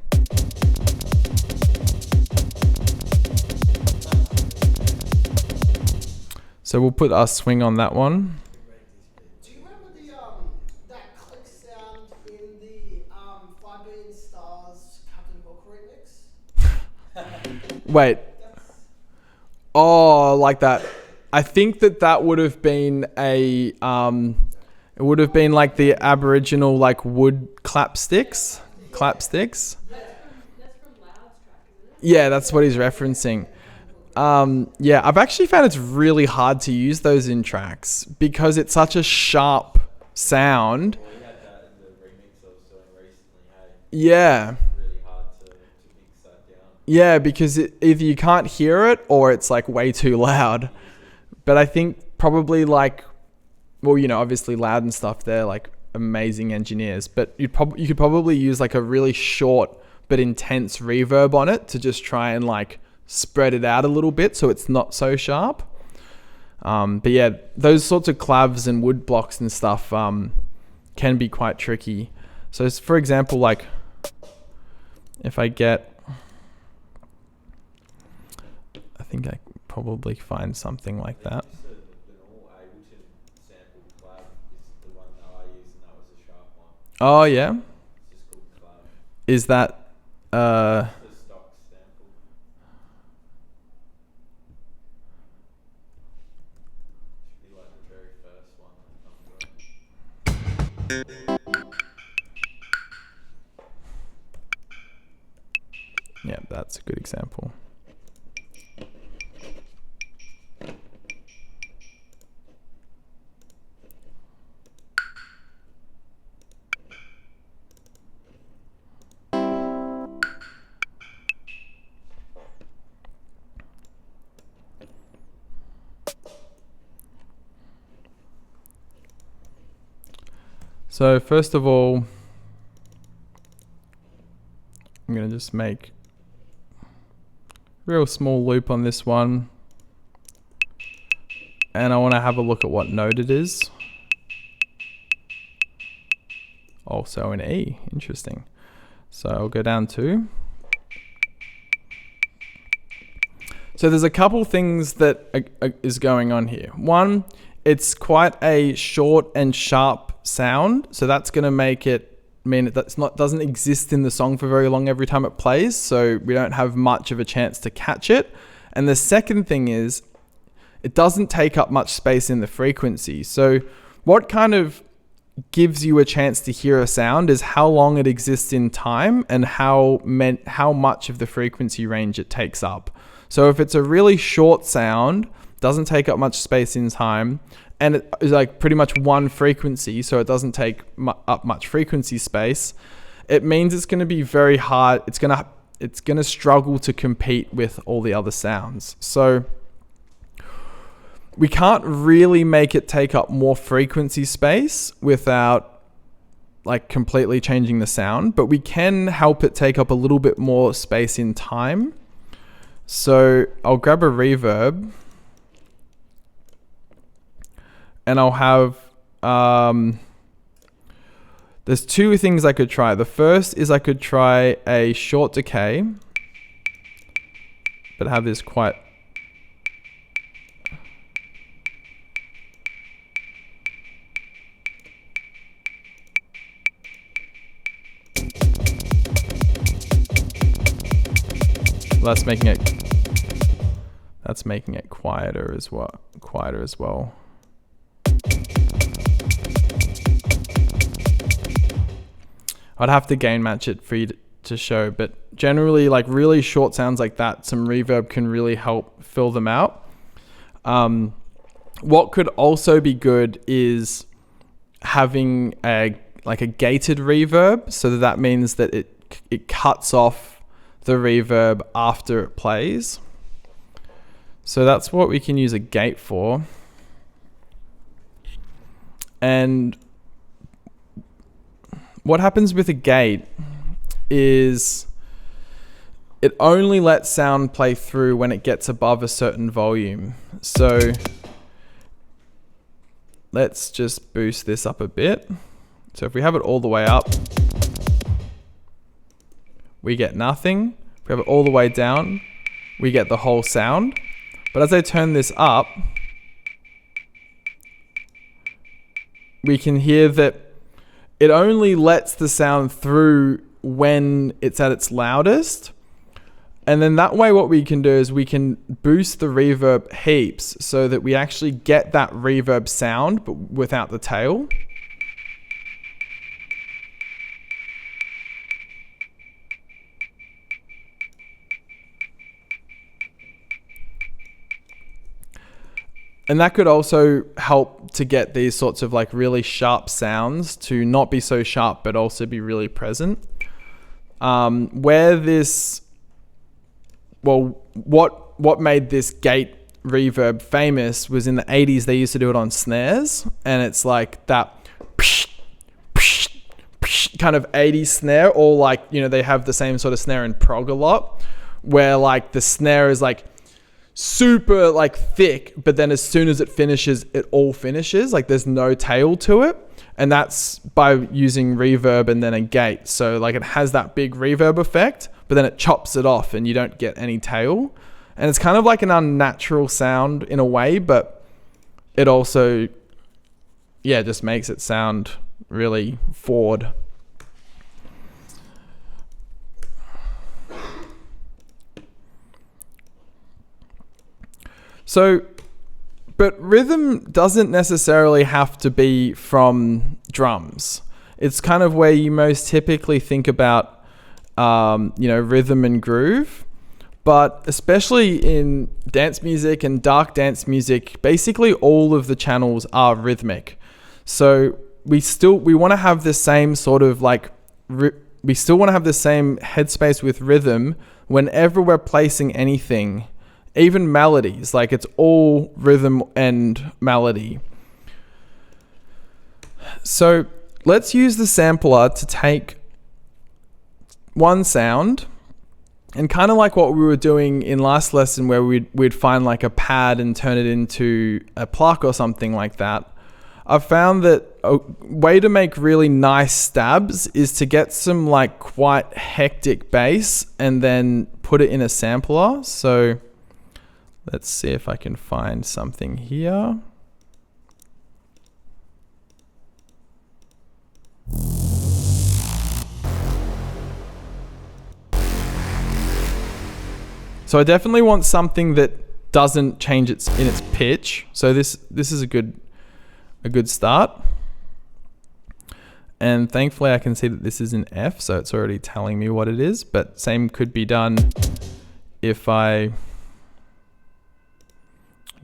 So we'll put our swing on that one. Do you remember that click sound in the 5 Billion Stars Captain Hook remix? Wait. Oh, like that. I think that would have been it would have been like the Aboriginal like wood clapsticks. That's from Loud's track, isn't it? Yeah, that's what he's referencing. Yeah, I've actually found it's really hard to use those in tracks because it's such a sharp sound. Well, we had that in the remix I was doing recently, hey? Yeah. Really hard to mix that down. Yeah, because either you can't hear it or it's like way too loud. But I think probably like, well, you know, obviously Loud and stuff, they're like amazing engineers, but you could probably use like a really short but intense reverb on it to just try and like spread it out a little bit so it's not so sharp. But yeah, those sorts of clavs and wood blocks and stuff can be quite tricky. So for example, like if I get, I think I could probably find something like that. The normal Ableton sample clav is the one that I used, and that was a sharp one. Oh yeah, It's just called clav. is that The stock sample. Should be like the very first one that comes up. yeah, that's a good example. So first of all, I'm going to just make a real small loop on this one. And I want to have a look at what note it is. Also an E, interesting. So I'll go down to. So there's a couple things that is going on here. One, it's quite a short and sharp sound, so that's going to make it mean doesn't exist in the song for very long every time it plays, so we don't have much of a chance to catch it. And the second thing is it doesn't take up much space in the frequency. So what kind of gives you a chance to hear a sound is how long it exists in time and how much of the frequency range it takes up. So if it's a really short sound, doesn't take up much space in time, and it is like pretty much one frequency, so it doesn't take up much frequency space, it means it's going to be very hard. It's going to struggle to compete with all the other sounds. So we can't really make it take up more frequency space without like completely changing the sound, but we can help it take up a little bit more space in time. So I'll grab a reverb. And I'll have, there's two things I could try. The first is I could try a short decay, but have this quite, that's making it quieter as well. I'd have to gain match it for you to show, but generally like really short sounds like that, some reverb can really help fill them out. What could also be good is having a gated reverb, so that means that it cuts off the reverb after it plays. So that's what we can use a gate for. And what happens with a gate is it only lets sound play through when it gets above a certain volume. So let's just boost this up a bit. So if we have it all the way up, we get nothing. If we have it all the way down, we get the whole sound. But as I turn this up, we can hear that it only lets the sound through when it's at its loudest. And then that way what we can do is we can boost the reverb heaps so that we actually get that reverb sound but without the tail. And that could also help to get these sorts of like really sharp sounds to not be so sharp, but also be really present. What made this gate reverb famous was in the 80s, they used to do it on snares, and it's like that kind of 80s snare, or like, you know, they have the same sort of snare in prog a lot, where like the snare is like super like thick, but then as soon as it finishes, it all finishes, like there's no tail to it. And that's by using reverb and then a gate. So like it has that big reverb effect, but then it chops it off and you don't get any tail. And it's kind of like an unnatural sound in a way, but it also, yeah, just makes it sound really forward. So, but rhythm doesn't necessarily have to be from drums. It's kind of where you most typically think about, rhythm and groove. But especially in dance music and dark dance music, basically all of the channels are rhythmic. So we want to have the same sort of like, we still want to have the same headspace with rhythm whenever we're placing anything. Even melodies, like it's all rhythm and melody. So let's use the sampler to take one sound, and kind of like what we were doing in last lesson where we'd find like a pad and turn it into a pluck or something like that. I've found that a way to make really nice stabs is to get some like quite hectic bass and then put it in a sampler. So let's see if I can find something here. So I definitely want something that doesn't change its pitch. So this is a good start. And thankfully I can see that this is an F, so it's already telling me what it is, but same could be done if I'm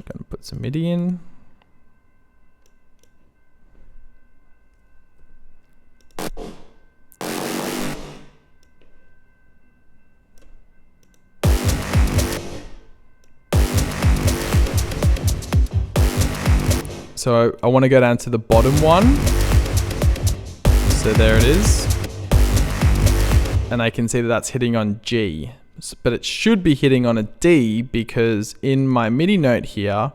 gonna put some MIDI in. So I want to go down to the bottom one. So there it is. And I can see that that's hitting on G. But it should be hitting on a D because in my MIDI note here,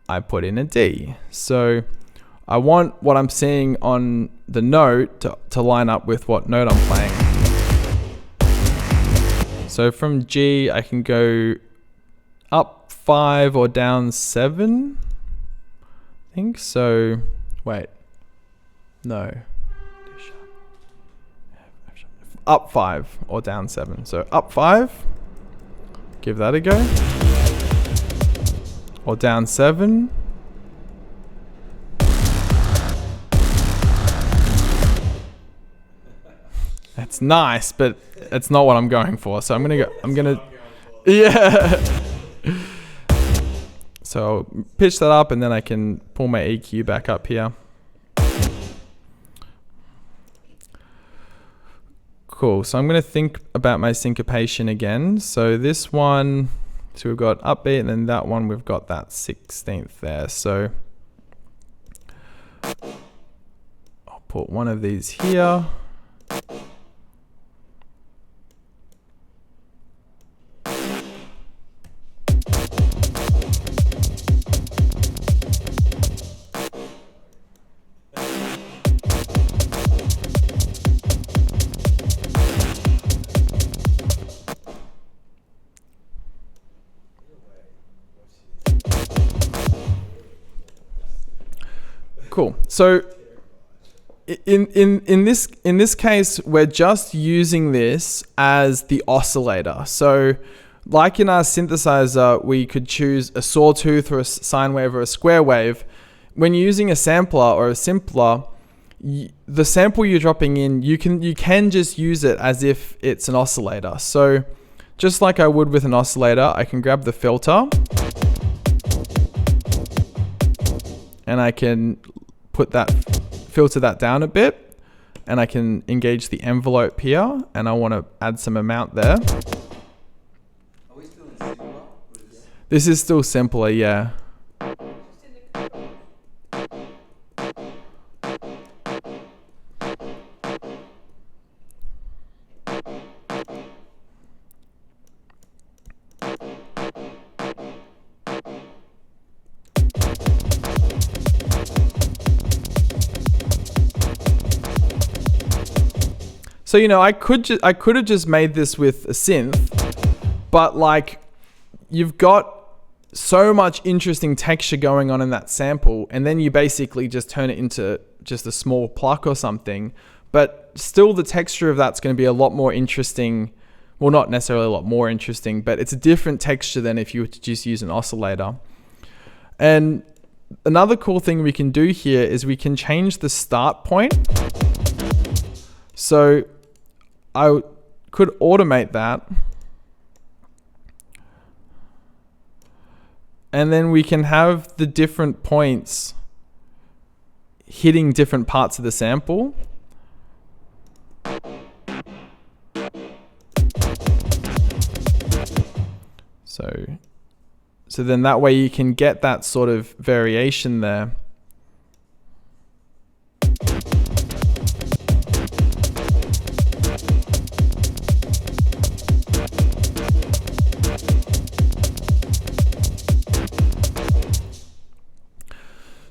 I put in a D. So I want what I'm seeing on the note to line up with what note I'm playing. So from G, I can go up 5 or down 7. I think so. Wait. No. Up 5 or down 7. So up 5. Give that a go. Or down 7. it's nice, but it's not what I'm going for. So I'm gonna yeah. So I'll pitch that up, and then I can pull my EQ back up here. Cool. So I'm going to think about my syncopation again. So this one, so we've got upbeat, and then that one we've got that 16th there. So I'll put one of these here. Cool. So in this case, we're just using this as the oscillator. So like in our synthesizer, we could choose a sawtooth or a sine wave or a square wave. When you're using a sampler or a simpler, the sample you're dropping in, you can just use it as if it's an oscillator. So just like I would with an oscillator, I can grab the filter and I can filter that down a bit, and I can engage the envelope here, and I want to add some amount there. Are we still in simpler? This is still simpler, yeah. So, you know, I could have just made this with a synth, but like you've got so much interesting texture going on in that sample, and then you basically just turn it into just a small pluck or something, but still the texture of that's going to be a lot more interesting. Well, not necessarily a lot more interesting, but it's a different texture than if you were to just use an oscillator. And another cool thing we can do here is we can change the start point. So I could automate that, and then we can have the different points hitting different parts of the sample. So then that way you can get that sort of variation there.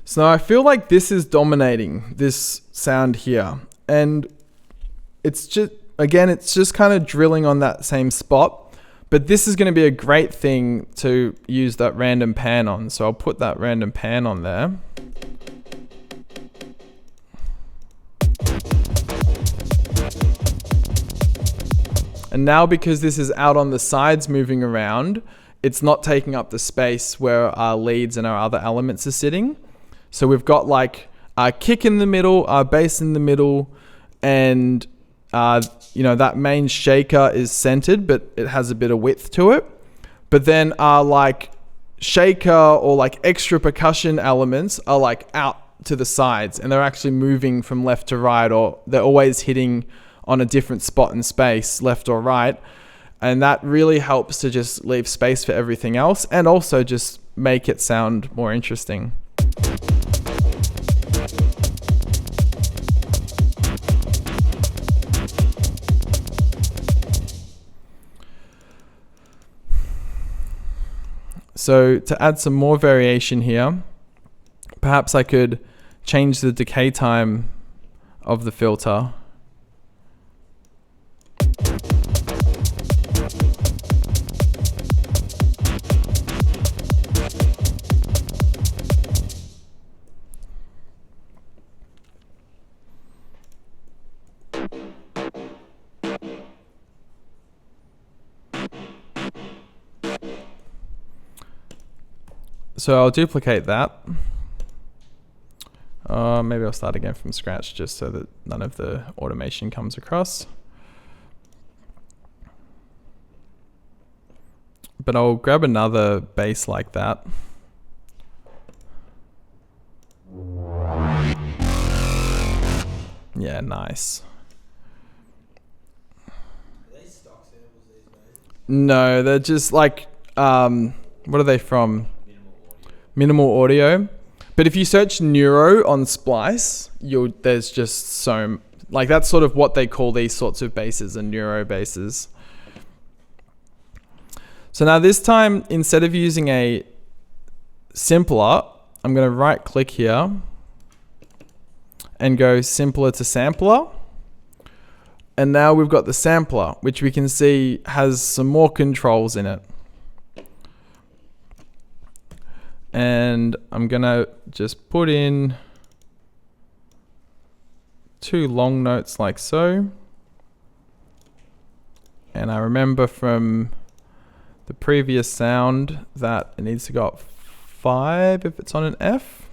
So I feel like this is dominating this sound here, and it's just, again, it's just kind of drilling on that same spot, but this is going to be a great thing to use that random pan on. So I'll put that random pan on there. And now because this is out on the sides moving around, it's not taking up the space where our leads and our other elements are sitting. So we've got like our kick in the middle, our bass in the middle, and you know, that main shaker is centered, but it has a bit of width to it. But then our like shaker or like extra percussion elements are like out to the sides, and they're actually moving from left to right, or they're always hitting on a different spot in space, left or right. And that really helps to just leave space for everything else, and also just make it sound more interesting. So to add some more variation here, perhaps I could change the decay time of the filter. So I'll duplicate that. Maybe I'll start again from scratch just so that none of the automation comes across. but I'll grab another bass like that. Yeah, nice. Are they stock samples these days? No, they're just like, what are they from? Minimal audio. Minimal audio. But if you search Neuro on Splice, there's just so, like, that's sort of what they call these sorts of basses, and Neuro basses. So now this time, instead of using a simpler, I'm going to right click here and go simpler to sampler. And now we've got the sampler, which we can see has some more controls in it. And I'm gonna just put in 2 long notes like so. And I remember from the previous sound that it needs to go up 5 if it's on an F.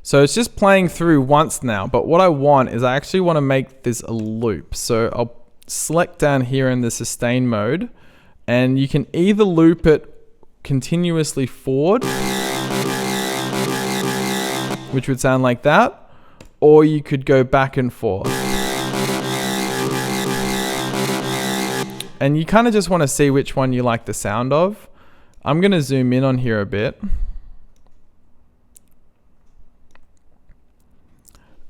So it's just playing through once now, but what I want is I actually want to make this a loop. So I'll select down here in the sustain mode, and you can either loop it continuously forward, which would sound like that, or you could go back and forth. And you kind of just want to see which one you like the sound of. I'm going to zoom in on here a bit.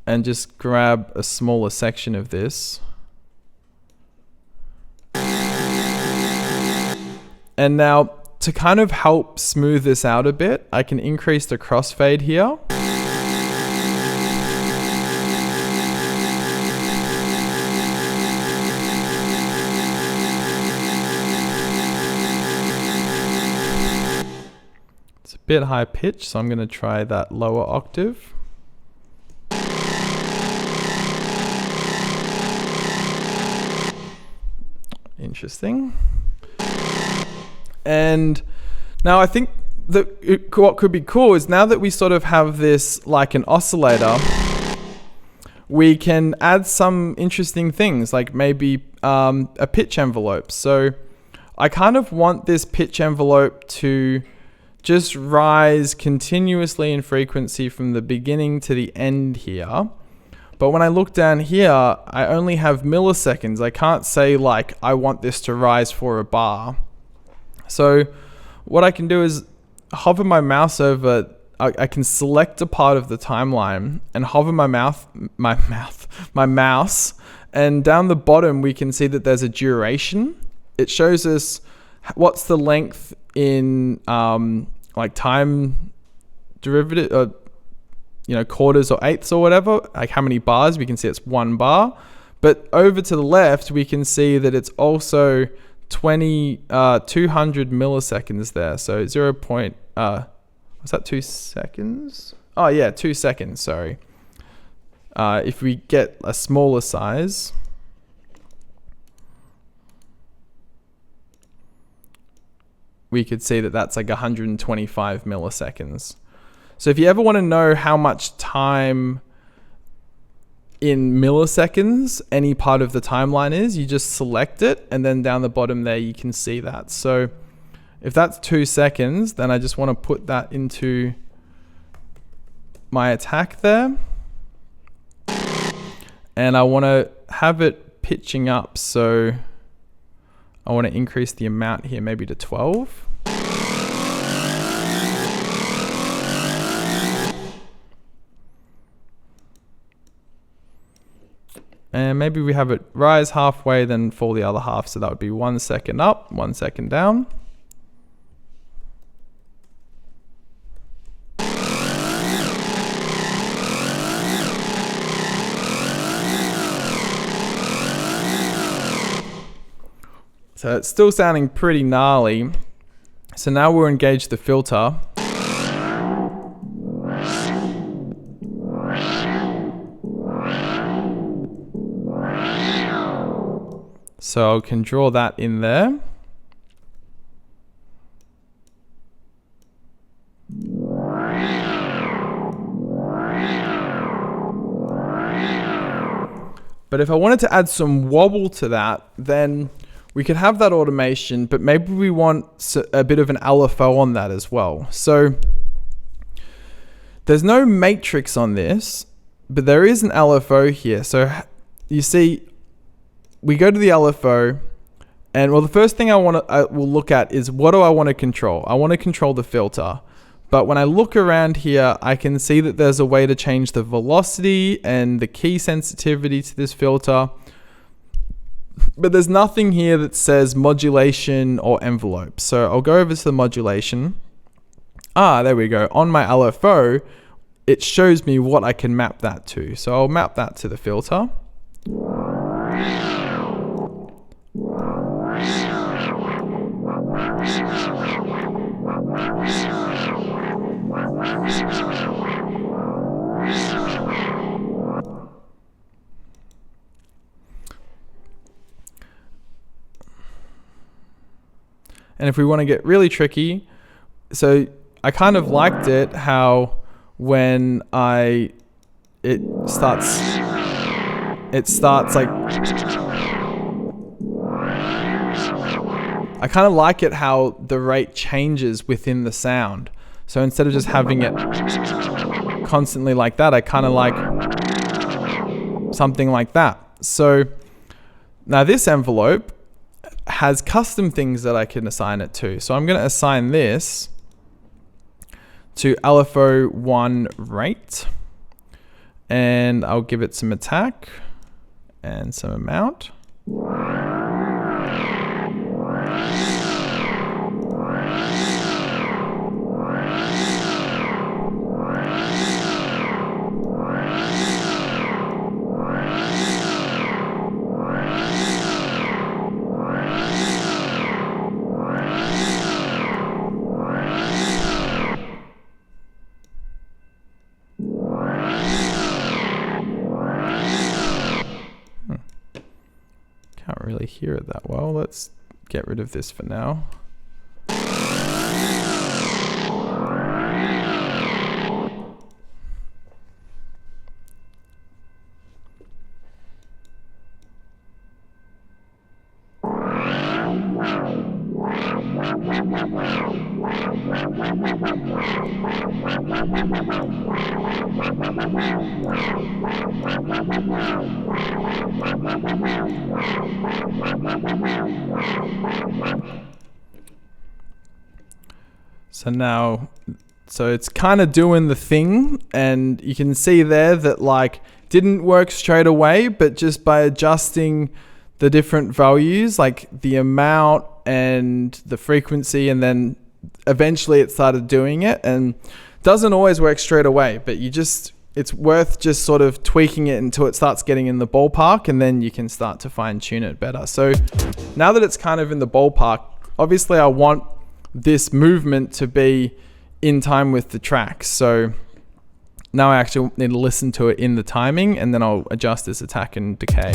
And just grab a smaller section of this. And now, to kind of help smooth this out a bit, I can increase the crossfade here. It's a bit high pitch, so I'm going to try that lower octave. Interesting. And now I think that what could be cool is now that we sort of have this like an oscillator, we can add some interesting things, like maybe a pitch envelope. So I kind of want this pitch envelope to just rise continuously in frequency from the beginning to the end here. But when I look down here, I only have milliseconds. I can't say like, I want this to rise for a bar. So what I can do is hover my mouse over, I can select a part of the timeline and hover my mouse, and down the bottom we can see that there's a duration. It shows us what's the length in like time derivative, quarters or eighths or whatever, like how many bars. We can see it's 1 bar, but over to the left we can see that it's also 200 milliseconds there. So was that 2 seconds? Oh yeah, 2 seconds, sorry. If we get a smaller size, we could see that that's like 125 milliseconds. So if you ever want to know how much time in milliseconds any part of the timeline is, you just select it, and then down the bottom there you can see that. So if that's 2 seconds, then I just want to put that into my attack there. And I want to have it pitching up, so I want to increase the amount here maybe to 12. And maybe we have it rise halfway, then fall the other half. So that would be 1 second up, 1 second down. So it's still sounding pretty gnarly. So now we'll engage the filter. So I can draw that in there. But if I wanted to add some wobble to that, then we could have that automation, but maybe we want a bit of an LFO on that as well. So there's no matrix on this, but there is an LFO here. So you see, we go to the LFO, and well, the first thing I will look at is, what do I want to control? I want to control the filter. But when I look around here, I can see that there's a way to change the velocity and the key sensitivity to this filter. But there's nothing here that says modulation or envelope. So I'll go over to the modulation. There we go. On my LFO, it shows me what I can map that to. So I'll map that to the filter. And if we want to get really tricky, so I kind of liked it how when it starts like, I kind of like it how the rate changes within the sound. So instead of just having it constantly like that, I kind of like something like that. So now this envelope has custom things that I can assign it to. So I'm going to assign this to LFO 1 rate, and I'll give it some attack and some amount. Can't really hear it that well. Let's get rid of this for now. So it's kind of doing the thing, and you can see there that like didn't work straight away, but just by adjusting the different values, like the amount and the frequency, and then eventually it started doing it. And doesn't always work straight away, but it's worth just sort of tweaking it until it starts getting in the ballpark, and then you can start to fine tune it better. So now that it's kind of in the ballpark, obviously I want this movement to be in time with the track. So now I actually need to listen to it in the timing, and then I'll adjust this attack and decay.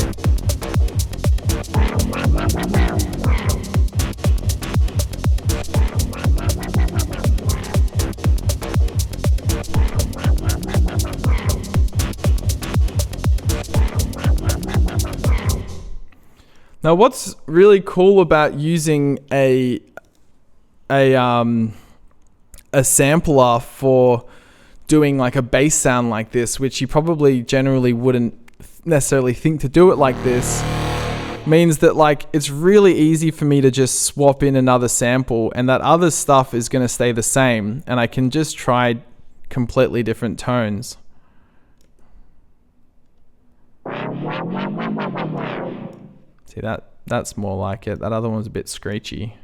Now, what's really cool about using a sampler for doing like a bass sound like this, which you probably generally wouldn't necessarily think to do it like this, means that like it's really easy for me to just swap in another sample, and that other stuff is going to stay the same, and I can just try completely different tones. See, that's more like it. That other one's a bit screechy.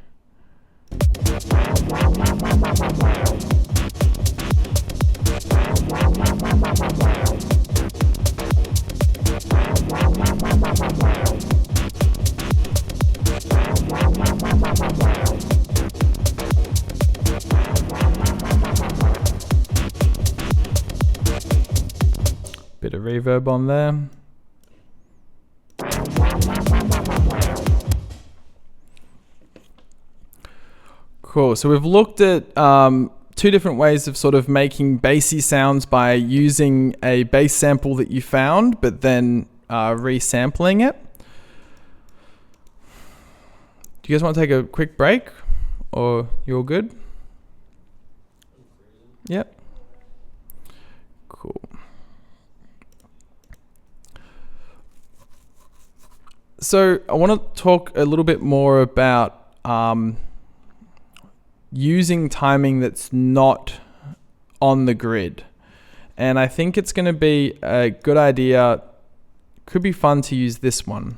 Bit of reverb on there. Cool, so we've looked at two different ways of sort of making bassy sounds by using a bass sample that you found, but then resampling it. Do you guys want to take a quick break, or you all good? Yep. Cool. So I want to talk a little bit more about using timing that's not on the grid. And I think it's going to be a good idea, could be fun to use this one.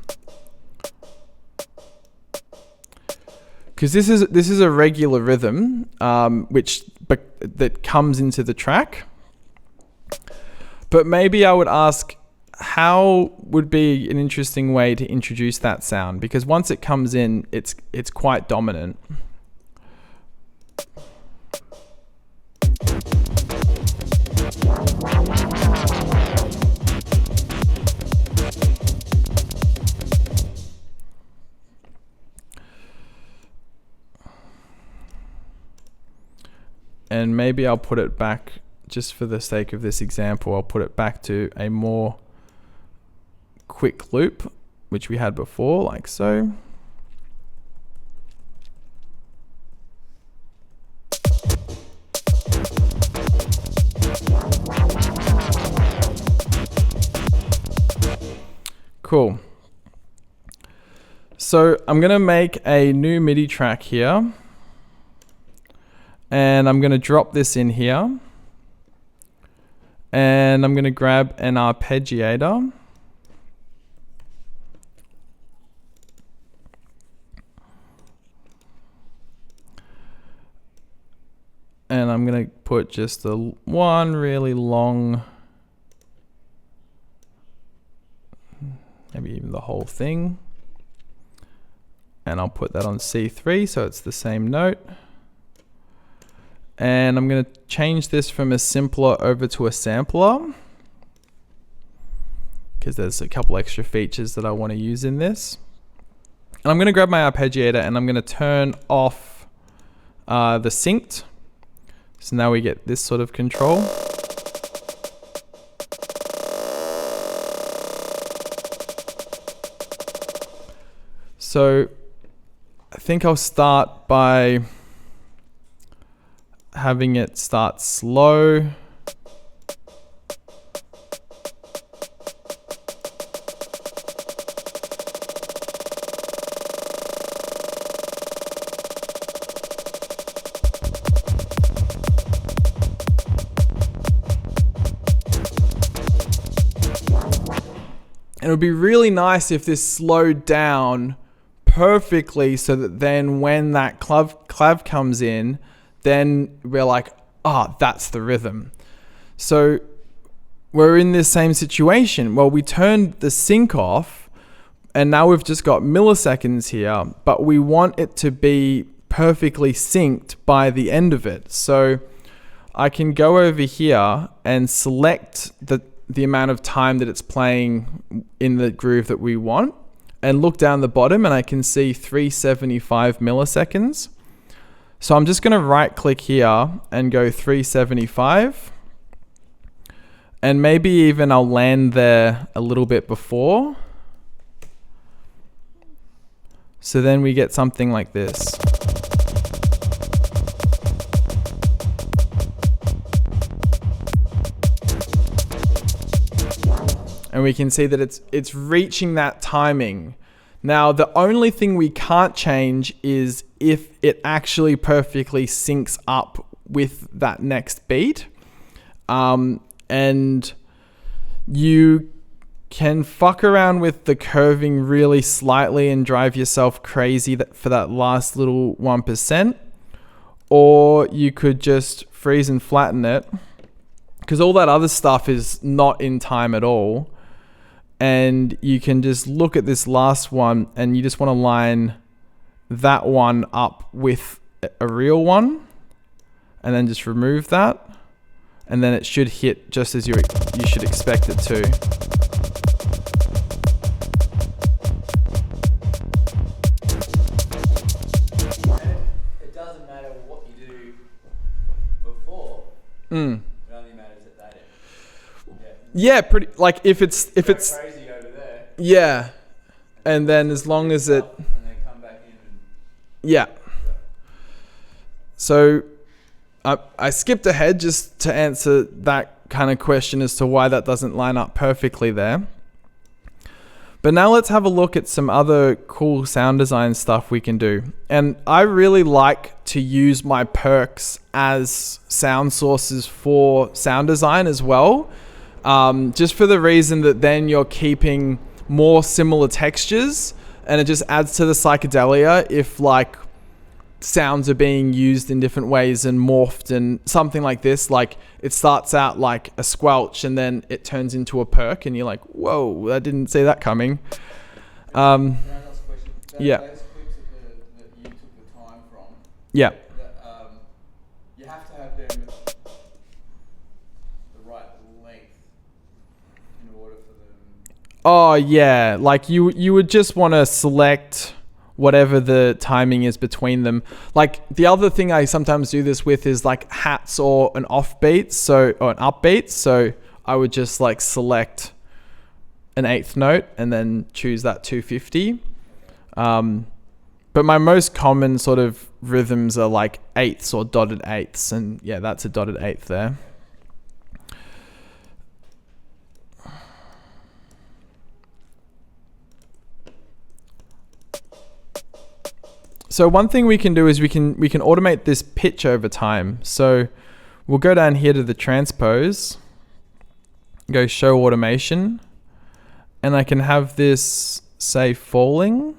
Because this is a regular rhythm, that comes into the track. But maybe I would ask, how would be an interesting way to introduce that sound? Because once it comes in, it's quite dominant. And maybe I'll put it back, just for the sake of this example, I'll put it back to a more quick loop, which we had before, like so. Cool. So I'm going to make a new MIDI track here. And I'm going to drop this in here. And I'm going to grab an arpeggiator. And I'm going to put just one really long, maybe even the whole thing. And I'll put that on C3 so it's the same note. And I'm going to change this from a simpler over to a sampler, because there's a couple extra features that I want to use in this. And I'm going to grab my arpeggiator and I'm going to turn off the synced. So now we get this sort of control. So I think I'll start by having it start slow. And it would be really nice if this slowed down perfectly so that then when that clav comes in, then we're like, that's the rhythm. So we're in this same situation. Well, we turned the sync off and now we've just got milliseconds here, but we want it to be perfectly synced by the end of it. So I can go over here and select the amount of time that it's playing in the groove that we want, and look down the bottom and I can see 375 milliseconds. So I'm just going to right click here and go 375. And maybe even I'll land there a little bit before. So then we get something like this. And we can see that it's reaching that timing. Now, the only thing we can't change is if it actually perfectly syncs up with that next beat. And you can fuck around with the curving really slightly and drive yourself crazy for that last little 1%. Or you could just freeze and flatten it, because all that other stuff is not in time at all. And you can just look at this last one and you just want to line that one up with a real one and then just remove that. And then it should hit just as you should expect it to. It doesn't matter what you do before. It only matters at that end. Yeah, pretty. Like if it's crazy over there. Yeah. And then as long as it... And then come back in and... Yeah. So I skipped ahead just to answer that kind of question as to why that doesn't line up perfectly there. But now let's have a look at some other cool sound design stuff we can do. And I really like to use my perks as sound sources for sound design as well. Just for the reason that then you're keeping more similar textures, and it just adds to the psychedelia if like sounds are being used in different ways and morphed, and something like this, like it starts out like a squelch and then it turns into a perk and you're like, whoa, I didn't see that coming. Yeah. Those clips that you took the time from, Yeah. you have to have them the right length in order for them. Oh yeah, like you would just want to select whatever the timing is between them. Like the other thing I sometimes do this with is like hats or an offbeat, or an upbeat. So I would just like select an eighth note and then choose that 250. But my most common sort of rhythms are like eighths or dotted eighths, and yeah, that's a dotted eighth there. So one thing we can do is we can automate this pitch over time. So we'll go down here to the transpose, go show automation, and I can have this say falling.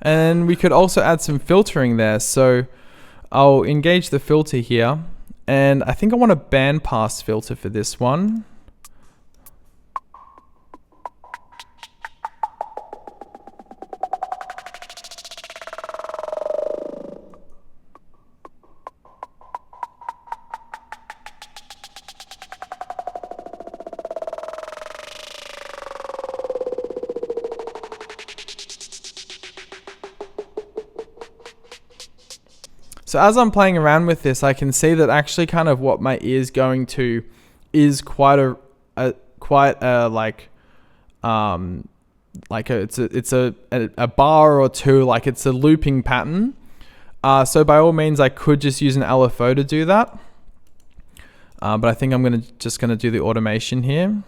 And we could also add some filtering there. So I'll engage the filter here, and I think I want a bandpass filter for this one. So as I'm playing around with this, I can see that actually kind of what my ear's going to is quite a bar or two, like it's a looping pattern. So by all means, I could just use an LFO to do that. But I think I'm just gonna do the automation here.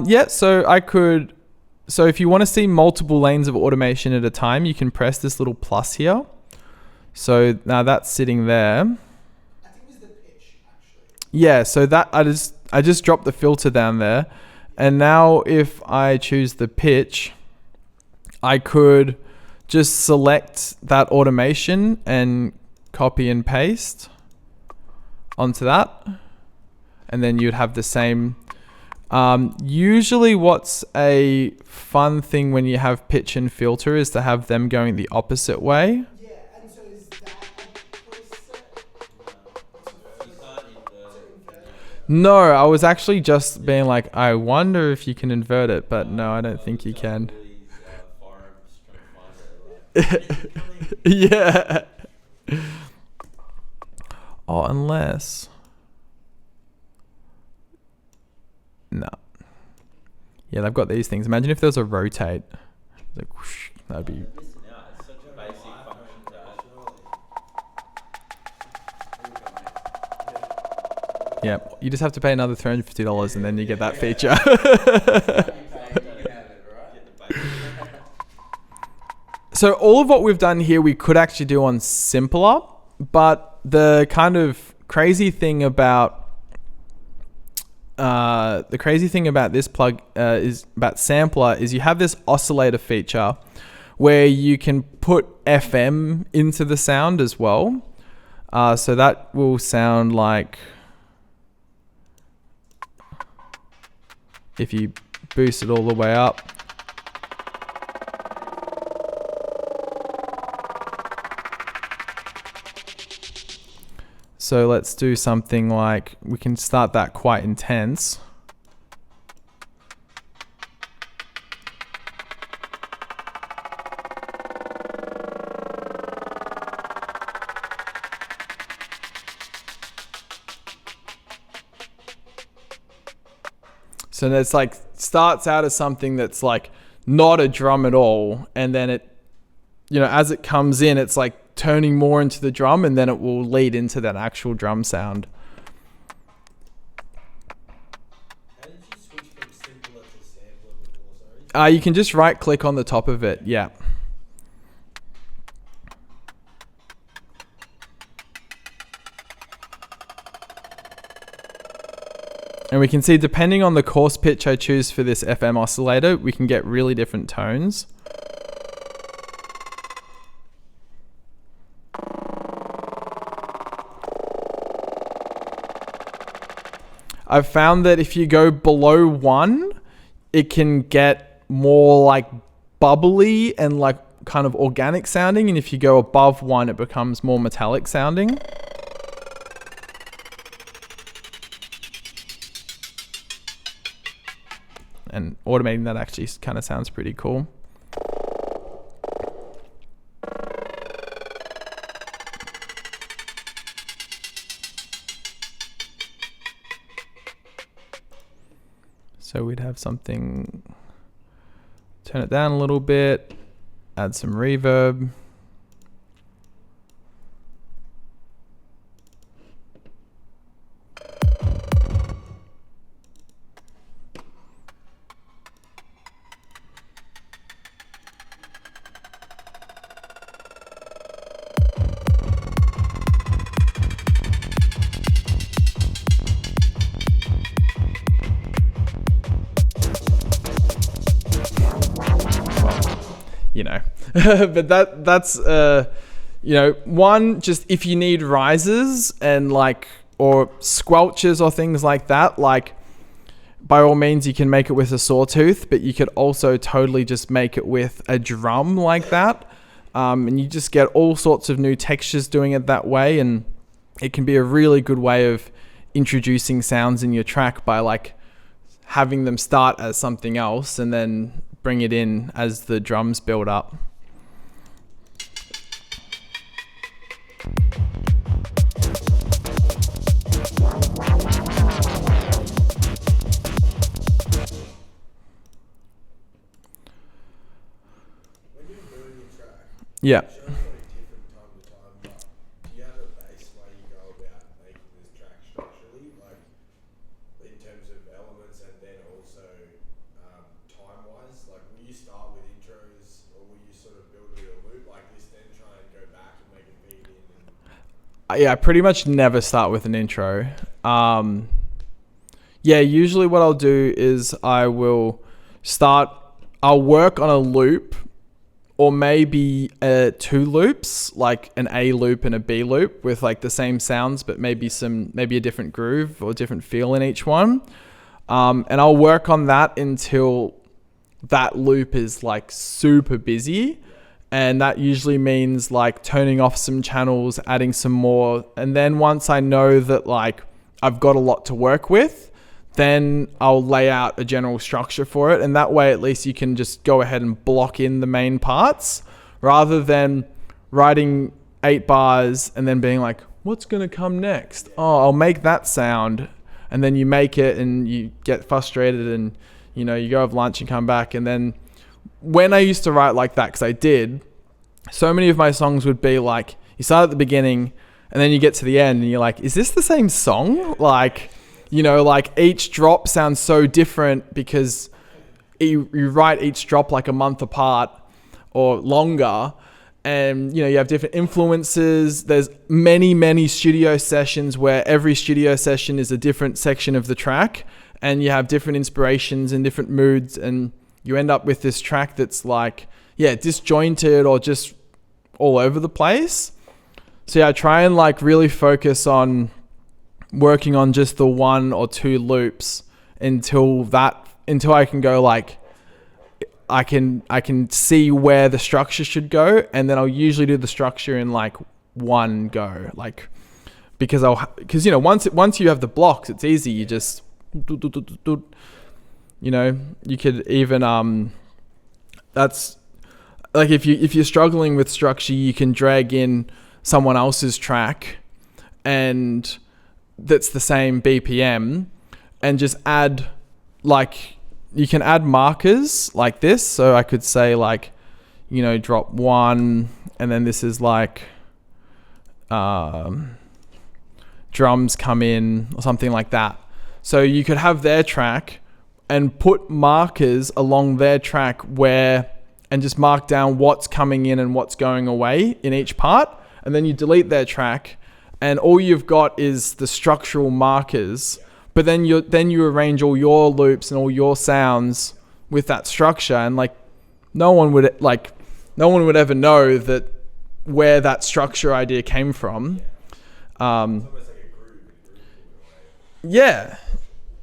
Yeah, so if you want to see multiple lanes of automation at a time, you can press this little plus here. So now that's sitting there. I think it was the pitch, actually. Yeah, so that I just dropped the filter down there. And now if I choose the pitch, I could just select that automation and copy and paste onto that. And then you'd have the same. Usually what's a fun thing when you have pitch and filter is to have them going the opposite way. Yeah, and so is that a preset? You can't invert it. No, I was actually just being like, I wonder if you can invert it, but no, I don't think you can. Yeah. Oh, unless... No. Yeah, they've got these things. Imagine if there was a rotate. Like, whoosh, that'd be... It's such a basic function to Yeah, you just have to pay another $350 and then you get that feature. So all of what we've done here, we could actually do on simpler, but the kind of crazy thing about the crazy thing about this plug is about sampler is you have this oscillator feature where you can put FM into the sound as well. So that will sound like if you boost it all the way up. So let's do something like, we can start that quite intense. So it's like, starts out as something that's like not a drum at all. And then it, as it comes in, it's like turning more into the drum, and then it will lead into that actual drum sound. How did you switch from simpler to sampler before, sorry? You can just right click on the top of it. Yeah. And we can see, depending on the coarse pitch I choose for this FM oscillator, we can get really different tones. I've found that if you go below 1, it can get more like bubbly and like kind of organic sounding. And if you go above 1, it becomes more metallic sounding. And automating that actually kind of sounds pretty cool. So we'd have something, turn it down a little bit, add some reverb. But that's one, just if you need rises and like, or squelches or things like that, like by all means you can make it with a sawtooth, but you could also totally just make it with a drum like that. And you just get all sorts of new textures doing it that way. And it can be a really good way of introducing sounds in your track by like having them start as something else and then bring it in as the drums build up. When you're building your track, Yeah. it shows like different time to time, but do you have a base way you go about making this track structurally, like in terms of elements and then also time-wise? Like, will you start with intros or will you sort of build it in a loop like this, then try and go back and make it feed in? Yeah, I pretty much never start with an intro. Usually what I'll do is I'll work on a loop, or maybe 2 loops, like an A loop and a B loop with like the same sounds, but maybe a different groove or different feel in each one. And I'll work on that until that loop is like super busy. And that usually means like turning off some channels, adding some more. And then once I know that like I've got a lot to work with, then I'll lay out a general structure for it. And that way, at least you can just go ahead and block in the main parts rather than writing 8 bars and then being like, what's going to come next? Oh, I'll make that sound. And then you make it and you get frustrated and, you go have lunch and come back. And then when I used to write like that, because I did, so many of my songs would be like, you start at the beginning and then you get to the end and you're like, is this the same song? Like each drop sounds so different because you write each drop like a month apart or longer. And, you have different influences. There's many, many studio sessions where every studio session is a different section of the track. and you have different inspirations and different moods, and you end up with this track that's like, yeah, disjointed or just all over the place. So yeah, I try and like really focus on working on just the 1 or 2 loops until I can go like, I can see where the structure should go, and then I'll usually do the structure in like one go, like, because you know, once you have the blocks, it's easy. You just, you know, you could even that's like, if you're struggling with structure, you can drag in someone else's track and that's the same BPM, and just add, like, you can add markers like this. So I could say like, you know, drop 1, and then this is like drums come in or something like that. So you could have their track and put markers along their track and just mark down what's coming in and what's going away in each part. And then you delete their track, and all you've got is the structural markers. But then you arrange all your loops and all your sounds with that structure, and like no one would ever know that where that structure idea came from. It's almost like a groove in a way. Yeah,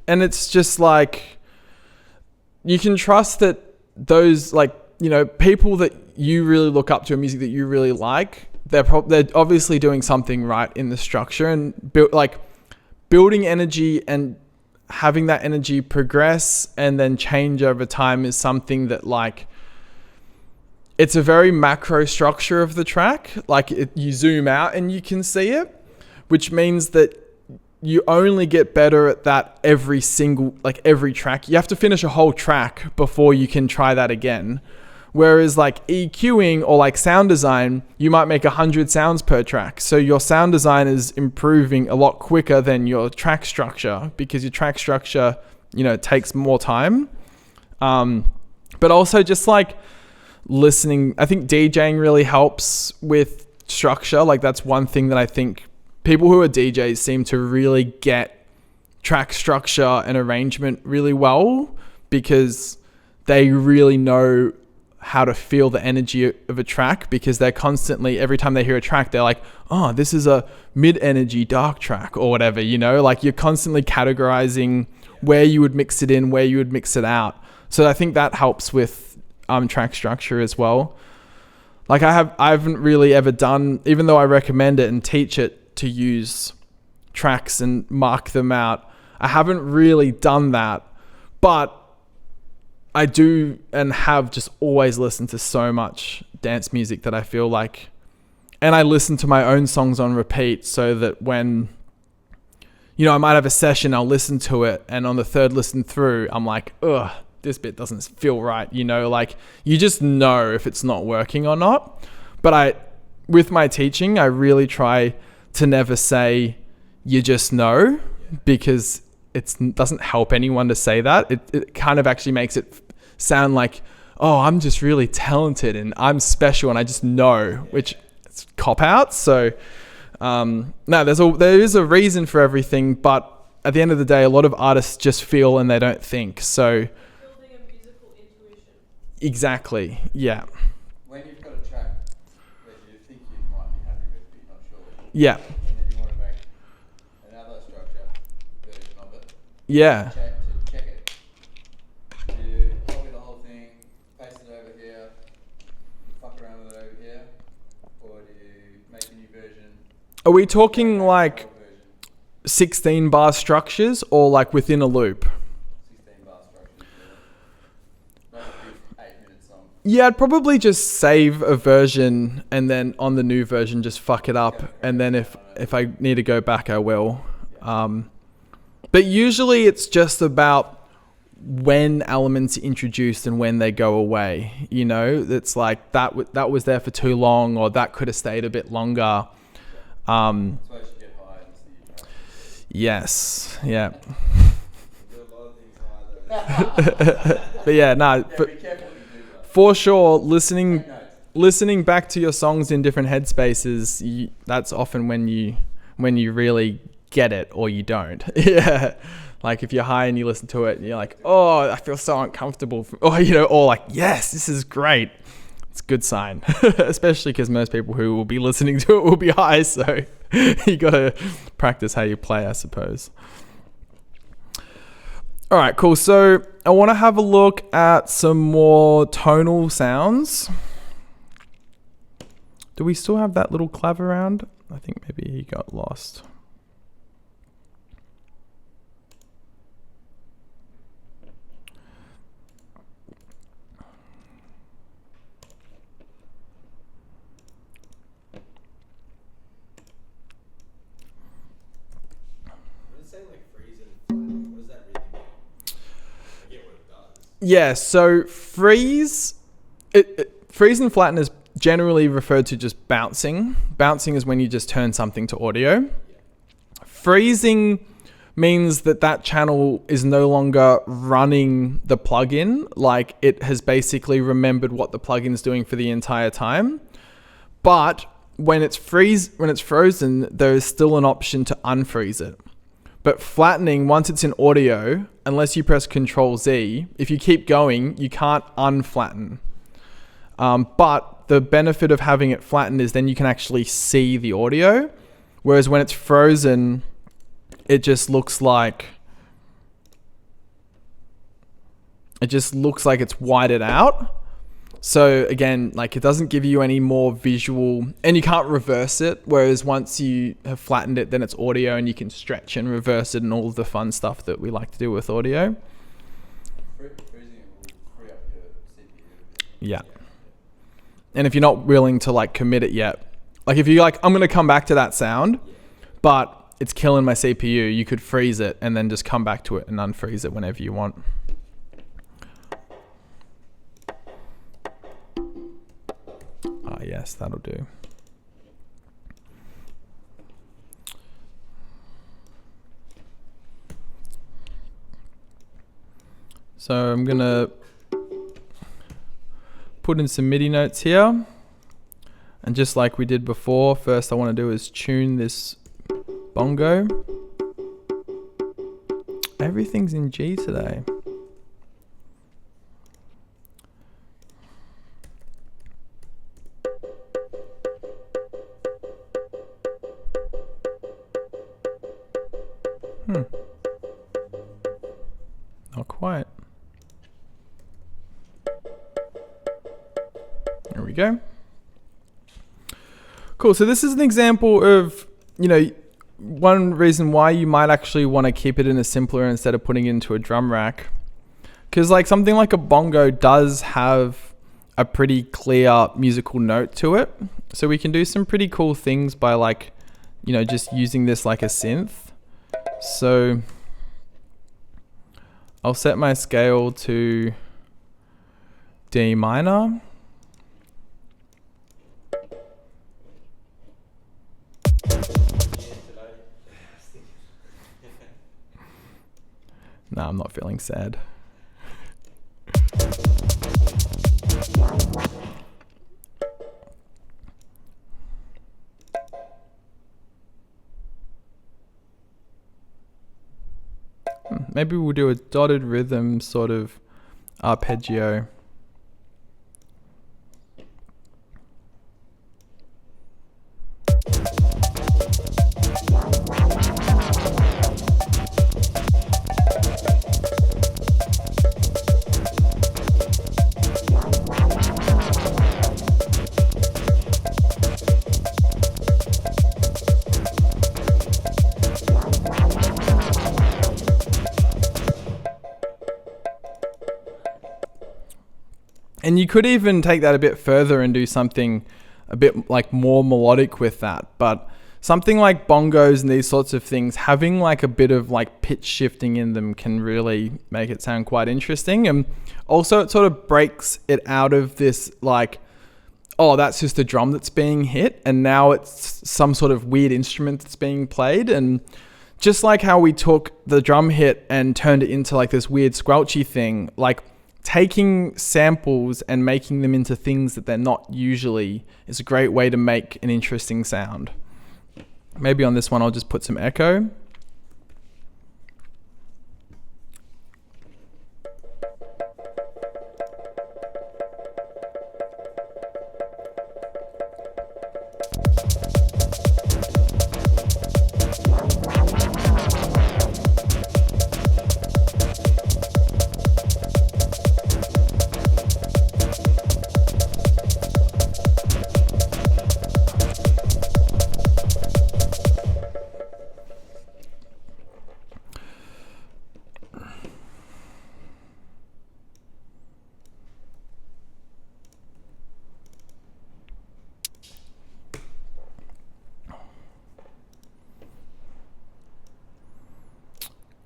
and it's just like, you can trust that those, like, you know, people that you really look up to and music that you really like, they're obviously doing something right in the structure, and building energy and having that energy progress and then change over time is something that, like, it's a very macro structure of the track. Like, you zoom out and you can see it, which means that you only get better at that every track. You have to finish a whole track before you can try that again. Whereas like EQing or like sound design, you might make 100 sounds per track. So your sound design is improving a lot quicker than your track structure, because your track structure, you know, takes more time. But also just like listening, I think DJing really helps with structure. Like, that's one thing that I think people who are DJs seem to really get track structure and arrangement really well, because they really know how to feel the energy of a track, because they're constantly, every time they hear a track, they're like, oh, this is a mid-energy dark track or whatever, you know, like you're constantly categorizing where you would mix it in, where you would mix it out. So I think that helps with track structure as well. Like I haven't really ever done, even though I recommend it and teach it to use tracks and mark them out, I haven't really done that. But I do and have just always listened to so much dance music that I feel like, and I listen to my own songs on repeat, so that when, you know, I might have a session, I'll listen to it, and on the third listen through, I'm like, ugh, this bit doesn't feel right, you know, like you just know if it's not working or not. But with my teaching, I really try to never say you just know, because it doesn't help anyone to say that. It kind of actually makes it sound like, oh, I'm just really talented and I'm special and I just know, which it's cop out. So no, there is a reason for everything, but at the end of the day, a lot of artists just feel and they don't think. So Building a musical intuition. Exactly, yeah. When you've got a track that you think you might be happy with, but you're not sure. Yeah. And then you want to make another structure version of it. Yeah. Check it. Do you copy the whole thing, paste it over here, fuck around with it over here, or do you make a new version? Are we talking like Old version? 16 bar structures or like within a loop? 16 bar structures. Not a big 8-minute song. Yeah, I'd probably just save a version and then on the new version just fuck it up, and then if I need to go back, I will. But usually it's just about when elements are introduced and when they go away. You know, it's like that was there for too long, or that could have stayed a bit longer. That's why you should get high and see your track. Yes, yeah. Do a lot of things high though. But yeah, no, Yeah, be careful what you do though. for sure, listening Take notes. listening back to your songs in different headspaces, that's often when you really get it or you don't. Yeah. Like if you're high and you listen to it and you're like, oh, I feel so uncomfortable. Or, or like, yes, this is great. It's a good sign, especially because most people who will be listening to it will be high. So you got to practice how you play, I suppose. All right, cool. So I want to have a look at some more tonal sounds. Do we still have that little clav around? I think maybe he got lost. Yeah, so freeze and flatten is generally referred to just bouncing. Bouncing is when you just turn something to audio. Freezing means that channel is no longer running the plugin, like it has basically remembered what the plugin is doing for the entire time. But when it's frozen, there is still an option to unfreeze it. But flattening, once it's in audio, unless you press Control Z, if you keep going, you can't unflatten. But the benefit of having it flattened is then you can actually see the audio. Whereas when it's frozen, it just looks like it's whited out. So again, like it doesn't give you any more visual, and you can't reverse it. Whereas once you have flattened it, then it's audio and you can stretch and reverse it and all of the fun stuff that we like to do with audio. Freezing it will free up your CPU. Yeah. And if you're not willing to like commit it yet, like if you're like, I'm going to come back to that sound, but it's killing my CPU, you could freeze it and then just come back to it and unfreeze it whenever you want. Yes, that'll do. So I'm gonna put in some MIDI notes here. And just like we did before, first I want to do is tune this bongo. Everything's in G today. Not quite. There we go. Cool. So this is an example of, one reason why you might actually want to keep it in a simpler instead of putting it into a drum rack. Because like something like a bongo does have a pretty clear musical note to it. So we can do some pretty cool things by like, just using this like a synth. So I'll set my scale to D minor. No, I'm not feeling sad. Maybe we'll do a dotted rhythm sort of arpeggio. And you could even take that a bit further and do something a bit like more melodic with that. But something like bongos and these sorts of things, having like a bit of like pitch shifting in them can really make it sound quite interesting. And also it sort of breaks it out of this like, oh, that's just a drum that's being hit. And now it's some sort of weird instrument that's being played. And just like how we took the drum hit and turned it into like this weird squelchy thing, like taking samples and making them into things that they're not usually is a great way to make an interesting sound. Maybe on this one, I'll just put some echo.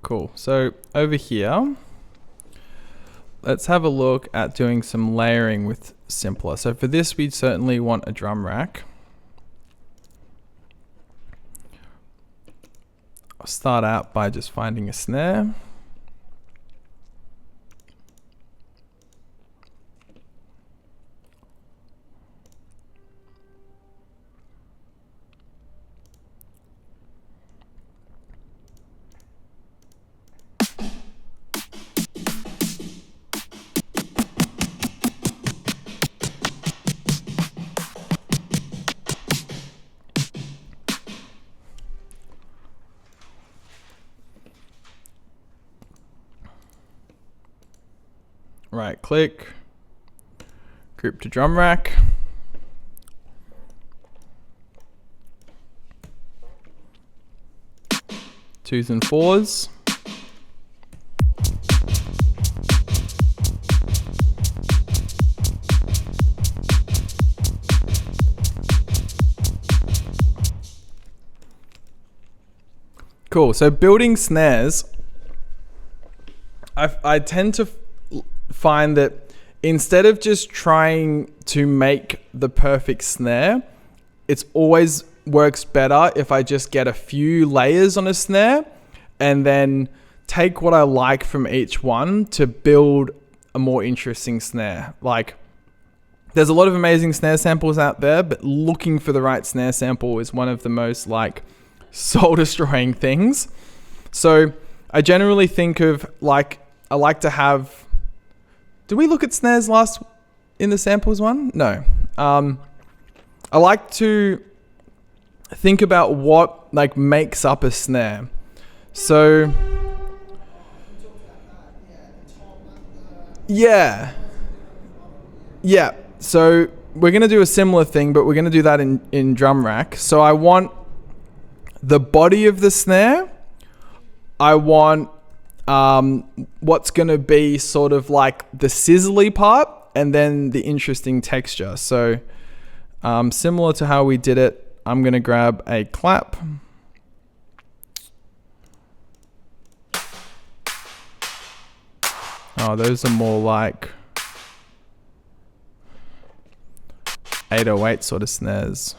Cool. So over here, let's have a look at doing some layering with simpler. So for this, we'd certainly want a drum rack. I'll start out by just finding a snare. Right click, group to drum rack. Twos and fours. Cool, so building snares, I tend to find that instead of just trying to make the perfect snare, it's always works better if I just get a few layers on a snare and then take what I like from each one to build a more interesting snare. Like, there's a lot of amazing snare samples out there, but looking for the right snare sample is one of the most like soul destroying things. So I generally think of like, I like to have, did we look at snares last in the samples one? No. I like to think about what like makes up a snare. So yeah. So we're going to do a similar thing, but we're going to do that in drum rack. So I want the body of the snare. I want what's going to be sort of like the sizzly part, and then the interesting texture. So similar to how we did it, I'm going to grab a clap. Oh, those are more like 808 sort of snares.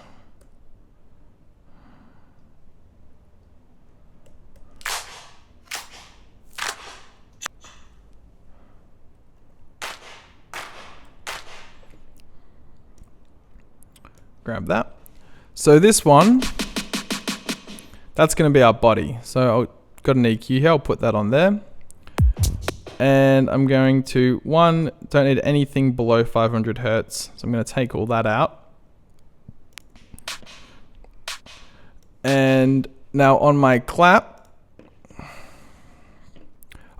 Grab that. So this one, that's going to be our body. So I've got an EQ here. I'll put that on there. And I'm going to, don't need anything below 500 Hertz. So I'm going to take all that out. And now on my clap,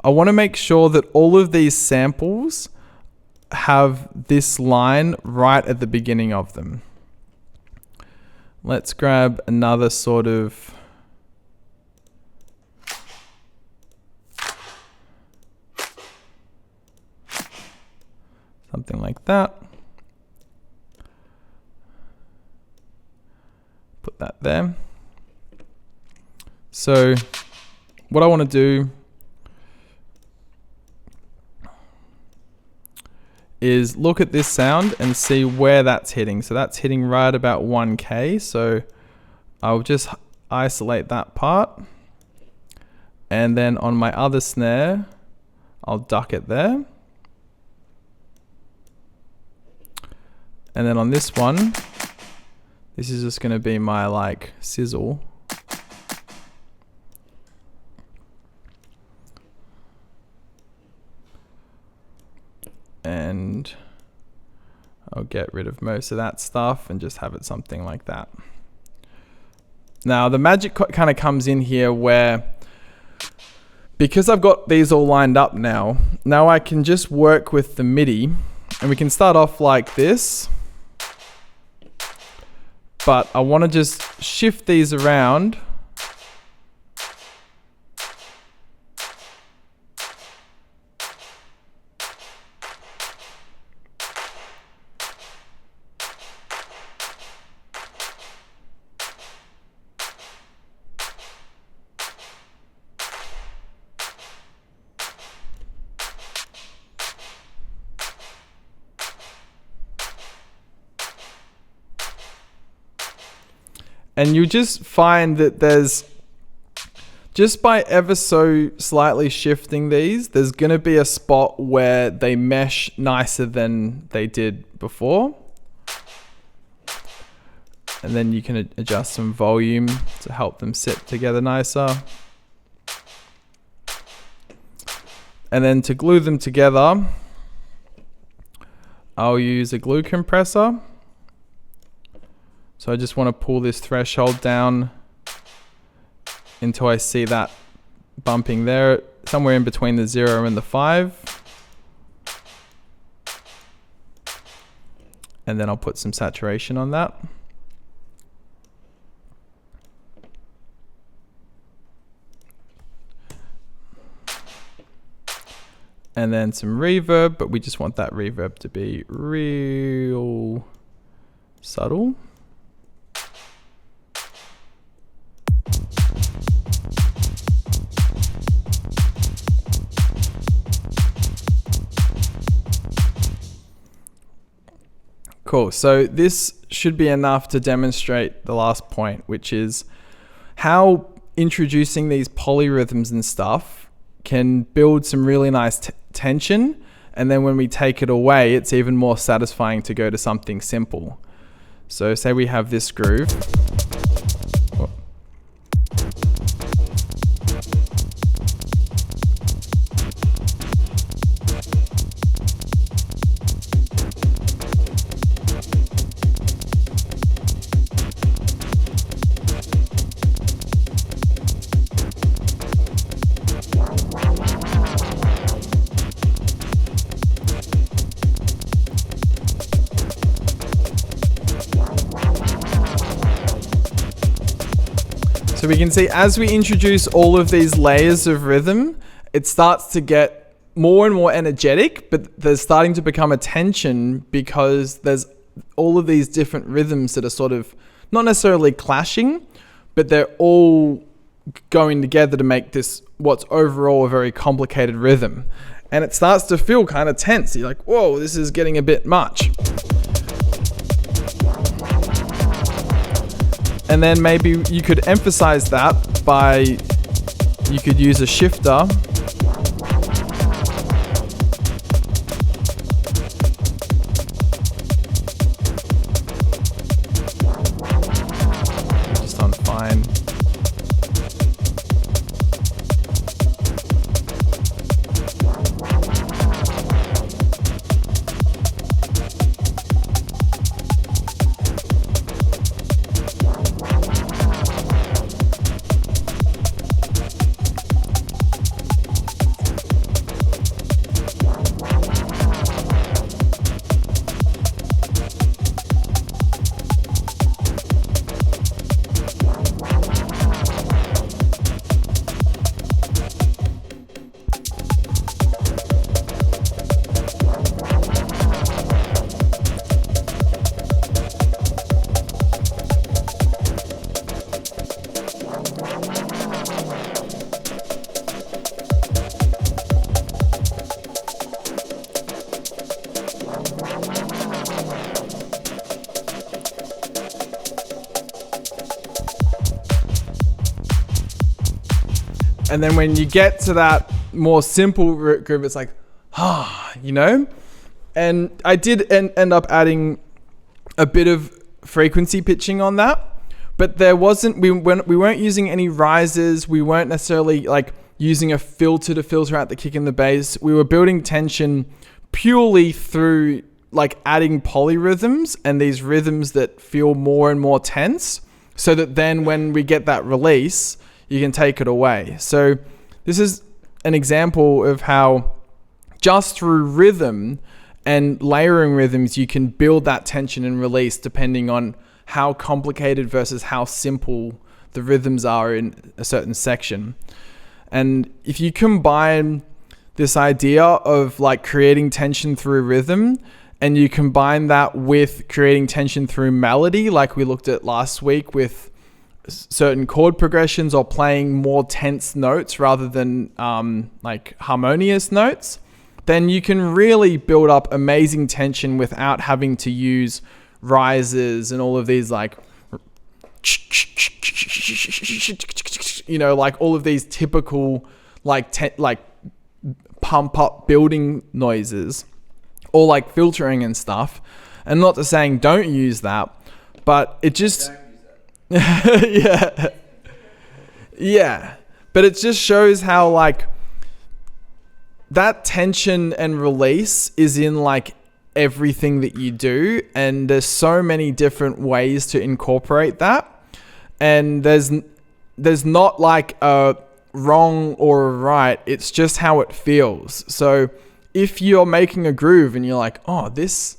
I want to make sure that all of these samples have this line right at the beginning of them. Let's grab another sort of something like that. Put that there. So what I want to do is look at this sound and see where that's hitting. So that's hitting right about 1K. So I'll just isolate that part. And then on my other snare, I'll duck it there. And then on this one, this is just going to be my like sizzle. and I'll get rid of most of that stuff and just have it something like that. Now the magic kind of comes in here where, because I've got these all lined up now I can just work with the MIDI, and we can start off like this, but I want to just shift these around and you just find that there's, just by ever so slightly shifting these, there's going to be a spot where they mesh nicer than they did before. And then you can adjust some volume to help them sit together nicer. And then to glue them together, I'll use a glue compressor. So I just want to pull this threshold down until I see that bumping there, somewhere in between the 0 and the 5. And then I'll put some saturation on that. And then some reverb, but we just want that reverb to be real subtle. Cool, so this should be enough to demonstrate the last point, which is how introducing these polyrhythms and stuff can build some really nice tension, and then when we take it away, it's even more satisfying to go to something simple. So say we have this groove. So we can see as we introduce all of these layers of rhythm, it starts to get more and more energetic, but there's starting to become a tension because there's all of these different rhythms that are sort of not necessarily clashing, but they're all going together to make this what's overall a very complicated rhythm. And it starts to feel kind of tense. You're like, whoa, this is getting a bit much. And then maybe you could emphasize that by, you could use a shifter. Just on fine. And then when you get to that more simple groove, it's like, you know? And I did end up adding a bit of frequency pitching on that, but there wasn't, we weren't using any risers. We weren't necessarily like using a filter to filter out the kick and the bass. We were building tension purely through like adding polyrhythms and these rhythms that feel more and more tense, so that then when we get that release, you can take it away. So this is an example of how just through rhythm and layering rhythms, you can build that tension and release depending on how complicated versus how simple the rhythms are in a certain section. And if you combine this idea of like creating tension through rhythm, and you combine that with creating tension through melody, like we looked at last week with certain chord progressions or playing more tense notes rather than like harmonious notes, then you can really build up amazing tension without having to use rises and all of these like, you know, like all of these typical like pump up building noises, or like filtering and stuff. And not to saying don't use that, but it just yeah, but it just shows how like that tension and release is in like everything that you do, and there's so many different ways to incorporate that, and there's not like a wrong or a right, it's just how it feels. So if you're making a groove and you're like, oh, this,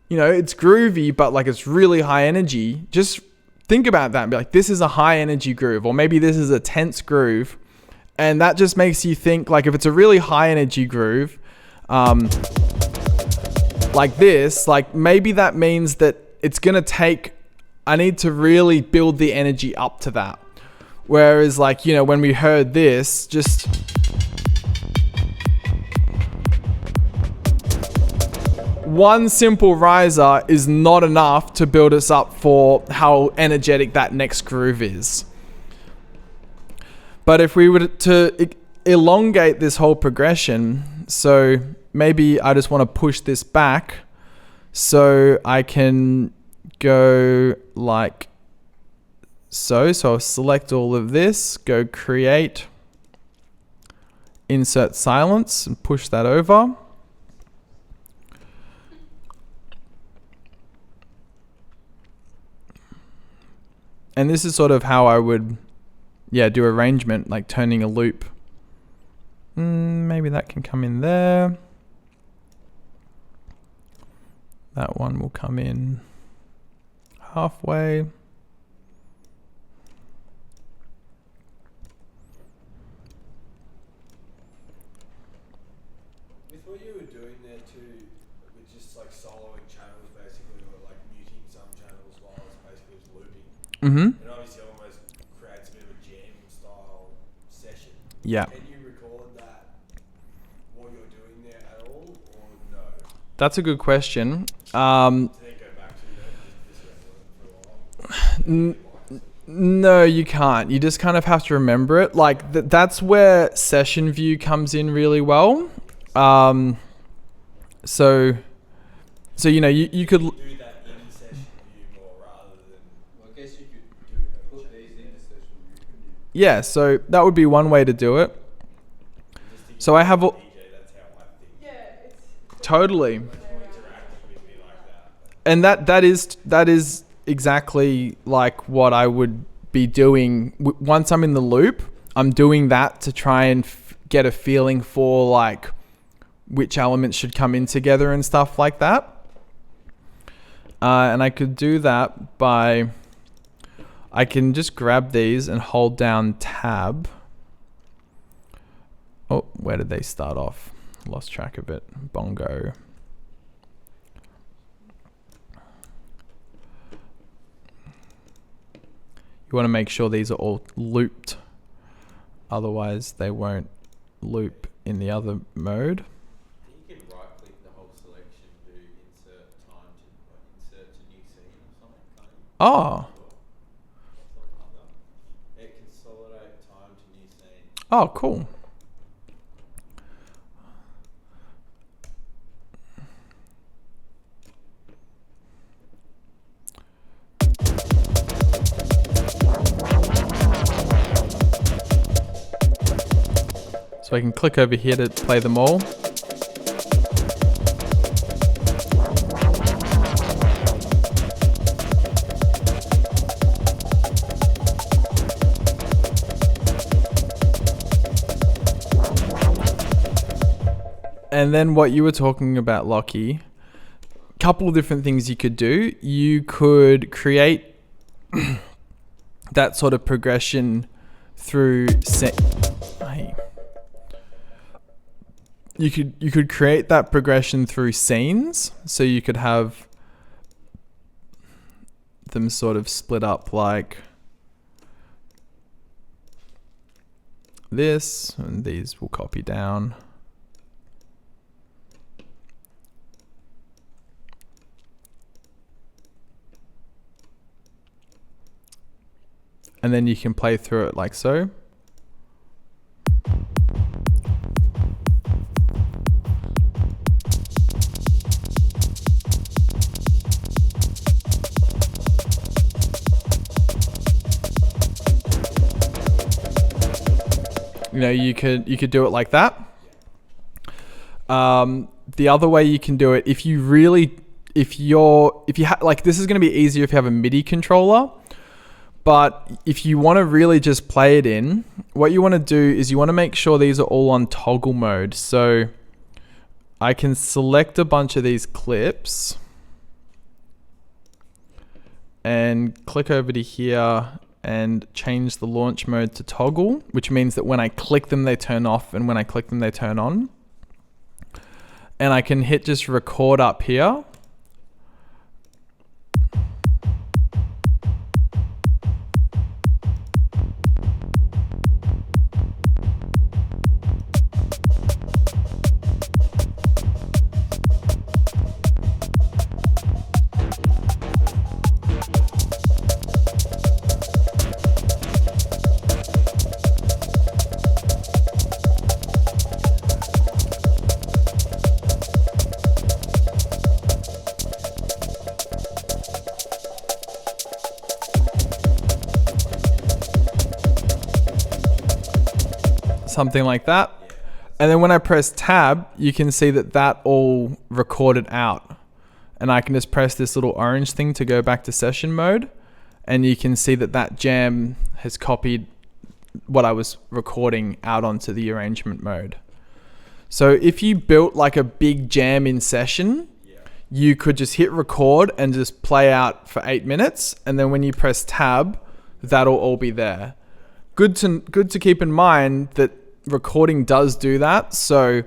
you know, it's groovy, but like it's really high energy, just think about that and be like, this is a high energy groove, or maybe this is a tense groove. And that just makes you think, like, if it's a really high energy groove, like this, like maybe that means that it's going to take, I need to really build the energy up to that. Whereas like, you know, when we heard this, just one simple riser is not enough to build us up for how energetic that next groove is. But if we were to elongate this whole progression, so maybe I just want to push this back so I can go like so. So I'll select all of this, go create, insert silence and push that over. And this is sort of how I would, do arrangement, like turning a loop. Maybe that can come in there. That one will come in halfway. With what you were doing there too, with just like soloing channels basically, or like muting some channels while it's basically just looping. Mm-hmm. It obviously almost creates a bit of a jam style session. Yeah. Can you record that, what you're doing there at all, or no? That's a good question. To then go back to this for a while. No, you can't. You just kind of have to remember it. Like that's where session view comes in really well. So you know, you could Do that in session view more rather than. Well, I guess you could put these into session view, couldn't you? Yeah, so that would be one way to do it. So I have DJ, that's how I think. Yeah, it's totally. Interacting with me like that. And that is exactly like what I would be doing. Once I'm in the loop, I'm doing that to try and get a feeling for like which elements should come in together and stuff like that. And I could do that by, I can just grab these and hold down tab. Oh, where did they start off? Lost track of it. Bongo. You want to make sure these are all looped. Otherwise, they won't loop in the other mode. You can right click the whole selection, do insert time to insert to new scene or something, can't you? Oh. Yeah, consolidate time to new scene. Oh, cool. So I can click over here to play them all. And then what you were talking about, Lockie, couple of different things you could do. You could create that sort of progression through you could create that progression through scenes. So you could have them sort of split up like this, and these will copy down. And then you can play through it like so. You know, you could do it like that. The other way you can do it, if you like, this is going to be easier if you have a MIDI controller. But if you want to really just play it in, what you want to do is you want to make sure these are all on toggle mode. So I can select a bunch of these clips and click over to here and change the launch mode to toggle, which means that when I click them, they turn off, and when I click them, they turn on. And I can hit just record up here. Something like that. And then when I press tab, you can see that all recorded out. And I can just press this little orange thing to go back to session mode. And you can see that jam has copied what I was recording out onto the arrangement mode. So if you built like a big jam in session, you could just hit record and just play out for 8 minutes. And then when you press tab, that'll all be there. Good to keep in mind that recording does do that. So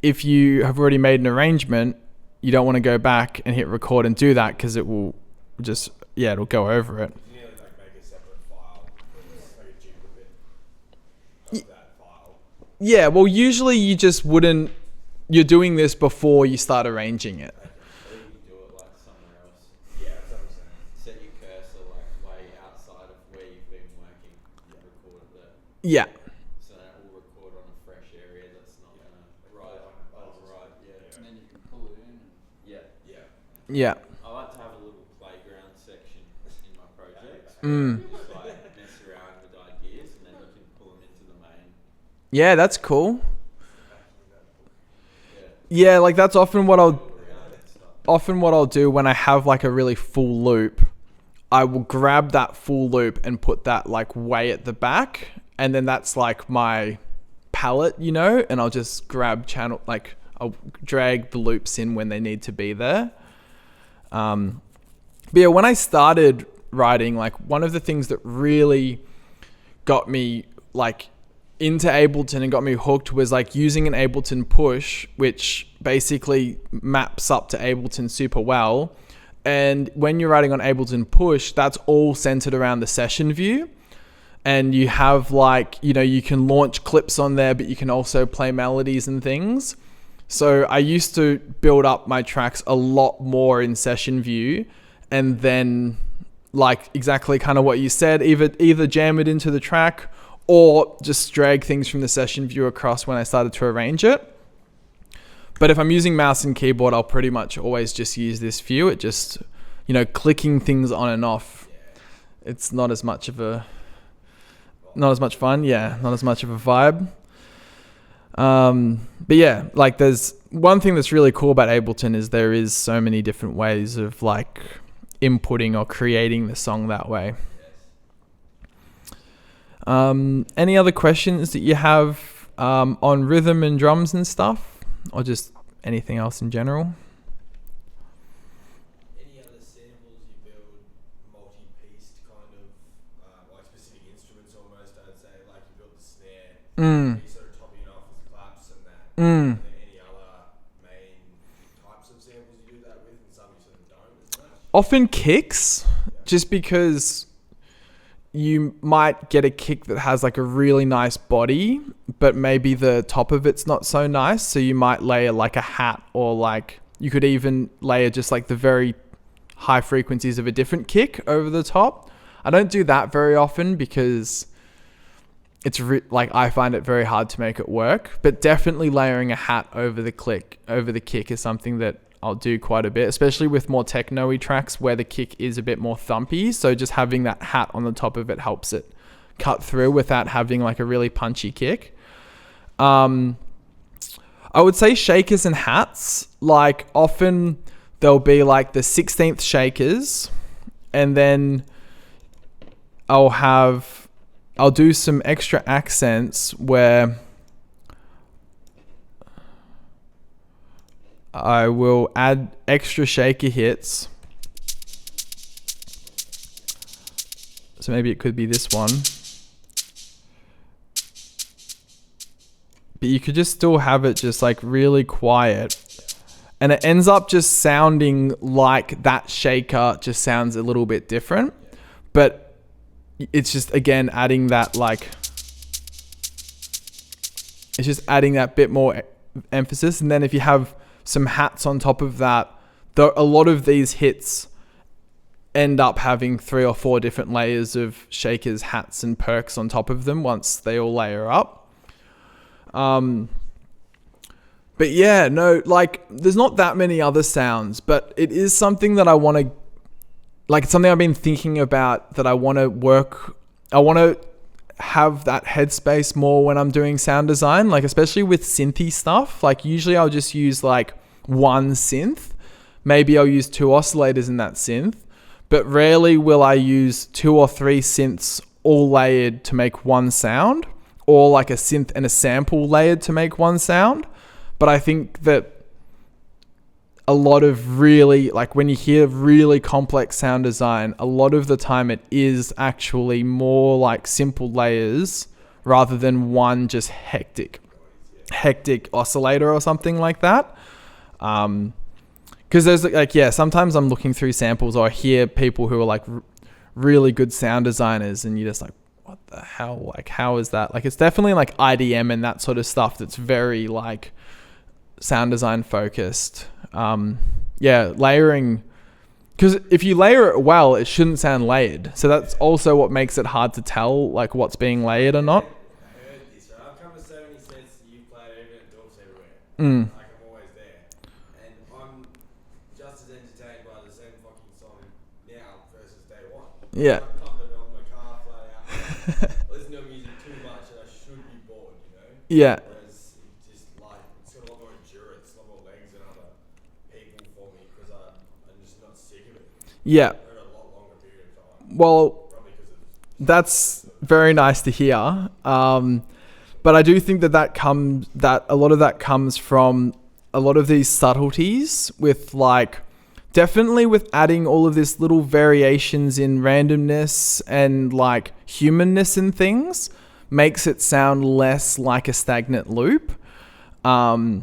if you have already made an arrangement, you don't want to go back and hit record and do that, because it will just, it'll go over it. You need to make a separate file, like a duplicate of that file. Yeah, well, usually you just wouldn't, you're doing this before you start arranging it. Or you can do it like somewhere else. Yeah, that's what I'm saying. Set your cursor like way outside of where you've been working. You record it there. Yeah. So that will record on a fresh area that's not gonna right. Yeah. And then you can pull it in. Yeah. I like to have a little playground section in my projects. Mm. Just like mess around with ideas, and then you can pull them into the main. Yeah, that's cool. Yeah, like that's often what I'll do when I have like a really full loop. I will grab that full loop and put that like way at the back, and then that's like my palette, you know, and I'll just grab channel, like I'll drag the loops in when they need to be there. But yeah, when I started writing, like one of the things that really got me like into Ableton and got me hooked was like using an Ableton push, which basically maps up to Ableton super well. And when you're writing on Ableton push, that's all centered around the session view. And you have like, you know, you can launch clips on there, but you can also play melodies and things. So I used to build up my tracks a lot more in session view, and then like exactly kind of what you said, either jam it into the track or just drag things from the session view across when I started to arrange it. But if I'm using mouse and keyboard, I'll pretty much always just use this view. It just, you know, clicking things on and off, it's not as much fun. Yeah, not as much of a vibe. But yeah, like there's one thing that's really cool about Ableton is there is so many different ways of like inputting or creating the song that way. Any other questions that you have on rhythm and drums and stuff? or just anything else in general. Any other samples you build multi-pieced kind of, like specific instruments almost, I'd say, like you build the snare, you sort of topping it off with claps and that. Are there any other main types of samples you do that with, and some you sort of don't as much? Often kicks, just because you might get a kick that has like a really nice body, but maybe the top of it's not so nice. So you might layer like a hat, or like you could even layer just like the very high frequencies of a different kick over the top. I don't do that very often because it's like I find it very hard to make it work, but definitely layering a hat over the kick is something that I'll do quite a bit, especially with more techno-y tracks where the kick is a bit more thumpy. So just having that hat on the top of it helps it cut through without having like a really punchy kick. I would say shakers and hats, like often there'll be like the 16th shakers, and then I'll do some extra accents where I will add extra shaker hits. So maybe it could be this one. But you could just still have it just like really quiet. And it ends up just sounding like that shaker just sounds a little bit different. But it's just, again, adding that like... It's just adding that bit more emphasis. And then if you have some hats on top of that, a lot of these hits end up having 3 or 4 different layers of shakers, hats, and perks on top of them once they all layer up. But yeah, no, like there's not that many other sounds, but it is something that I want to, like it's something I've been thinking about that I want to have that headspace more when I'm doing sound design, like especially with synthy stuff. Like usually I'll just use like one synth. Maybe I'll use 2 oscillators in that synth, but rarely will I use 2 or 3 synths all layered to make one sound, or like a synth and a sample layered to make one sound. But I think that a lot of really, like when you hear really complex sound design, a lot of the time it is actually more like simple layers rather than one just hectic oscillator or something like that. Because there's like, yeah, sometimes I'm looking through samples or I hear people who are like really good sound designers and you're just like, what the hell? Like, how is that? Like, it's definitely like IDM and that sort of stuff that's very like sound design focused. Yeah, layering, because if you layer it well, it shouldn't sound layered. So that's also what makes it hard to tell like what's being layered or not. I heard this, right? I've come to so many sets that you've played over and Dorps everywhere. Like I'm always there. And I'm just as entertained by the same fucking song now versus day one. Yeah. I'm pumping it on my car flat out. Listen to music too much and I should be bored, you know? Yeah. Whereas it's just like, it's got a lot more endurance, a lot more legs than other people for me because I'm just not sick of it. Yeah. For a lot longer period of time. Well, Probably because of that's very nice to hear. But I do think that a lot of that comes from a lot of these subtleties with like, definitely with adding all of this little variations in randomness and like humanness and things makes it sound less like a stagnant loop. And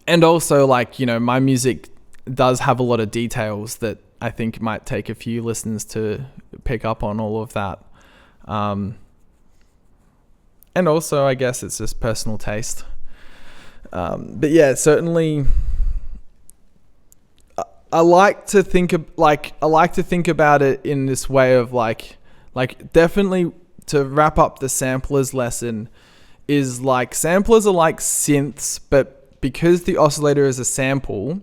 also like, you know, my music does have a lot of details that I think might take a few listens to pick up on all of that. And also I guess it's just personal taste. But yeah, certainly I like to think about it in this way of like definitely to wrap up the samplers lesson is like samplers are like synths, but because the oscillator is a sample,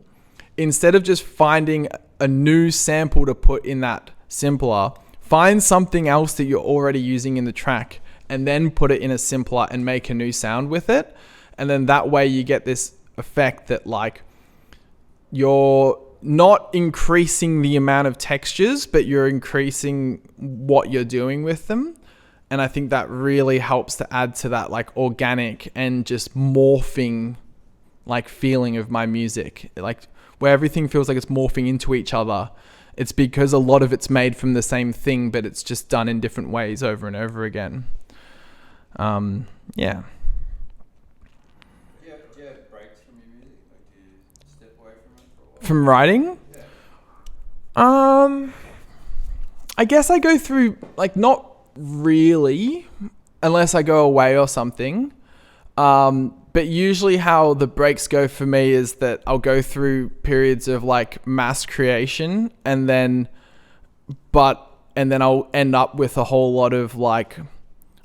instead of just finding a new sample to put in that simpler, find something else that you're already using in the track and then put it in a simpler and make a new sound with it. And then that way you get this effect that like you're not increasing the amount of textures, but you're increasing what you're doing with them. And I think that really helps to add to that like organic and just morphing like feeling of my music, like where everything feels like it's morphing into each other. It's because a lot of it's made from the same thing, but it's just done in different ways over and over again. Yeah. Do you have breaks from your music? Like, do you step away from it for a while? From writing? Yeah. I guess I go through, like, not really, unless I go away or something. But usually how the breaks go for me is that I'll go through periods of like mass creation and then I'll end up with a whole lot of like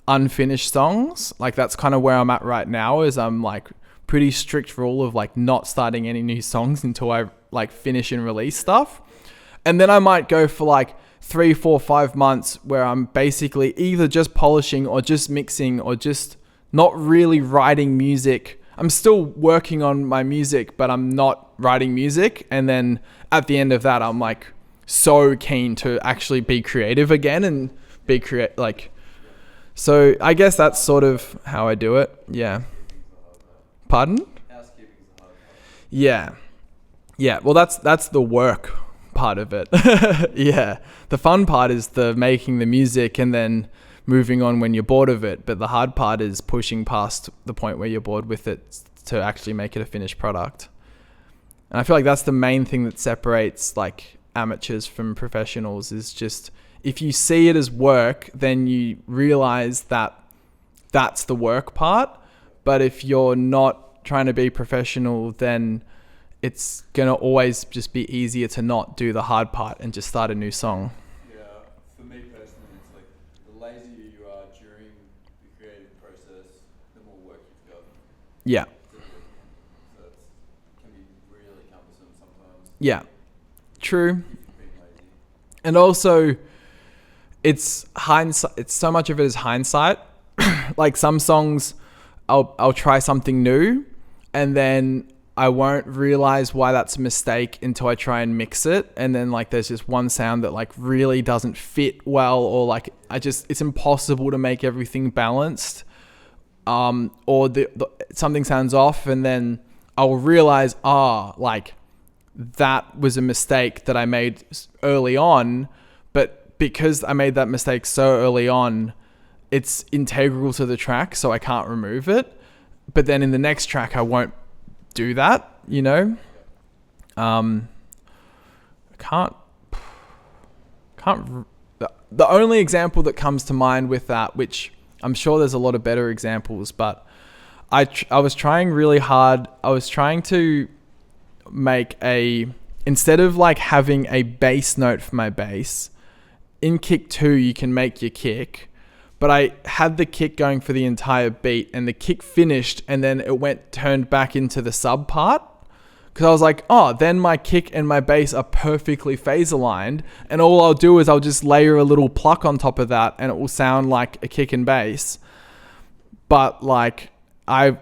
unfinished songs. Like that's kind of where I'm at right now, is I'm like pretty strict rule of like not starting any new songs until I like finish and release stuff. And then I might go for like 3, 4, 5 months where I'm basically either just polishing or just mixing or just not really writing music. I'm still working on my music, but I'm not writing music. And then at the end of that, I'm like so keen to actually be creative again and be so I guess that's sort of how I do it. Yeah. Pardon? Housekeeping's the hard part. Yeah. Yeah. Well, that's the work part of it. Yeah. The fun part is the making the music and then moving on when you're bored of it. But the hard part is pushing past the point where you're bored with it to actually make it a finished product. And I feel like that's the main thing that separates like amateurs from professionals, is just if you see it as work, then you realize that that's the work part. But if you're not trying to be professional, then it's going to always just be easier to not do the hard part and just start a new song. Yeah, for me personally, it's like the lazier you are during the creative process, the more work you've got. Yeah. So it can be really cumbersome sometimes. Yeah. True. Being lazy. And also, it's hindsight. It's so much of it is hindsight. Like some songs, I'll try something new, and then I won't realize why that's a mistake until I try and mix it. And then like there's just one sound that like really doesn't fit well, or like it's impossible to make everything balanced. Or something sounds off, and then I'll realize, like that was a mistake that I made early on, but because I made that mistake so early on, it's integral to the track, so I can't remove it. But then in the next track, I won't do that, you know. I can't. The only example that comes to mind with that, which I'm sure there's a lot of better examples, but I was trying really hard. I was trying to make instead of like having a bass note for my bass, in kick 2 you can make your kick, but I had the kick going for the entire beat, and the kick finished, and then it turned back into the sub part, because I was like, then my kick and my bass are perfectly phase aligned, and all I'll do is I'll just layer a little pluck on top of that, and it will sound like a kick and bass. But like I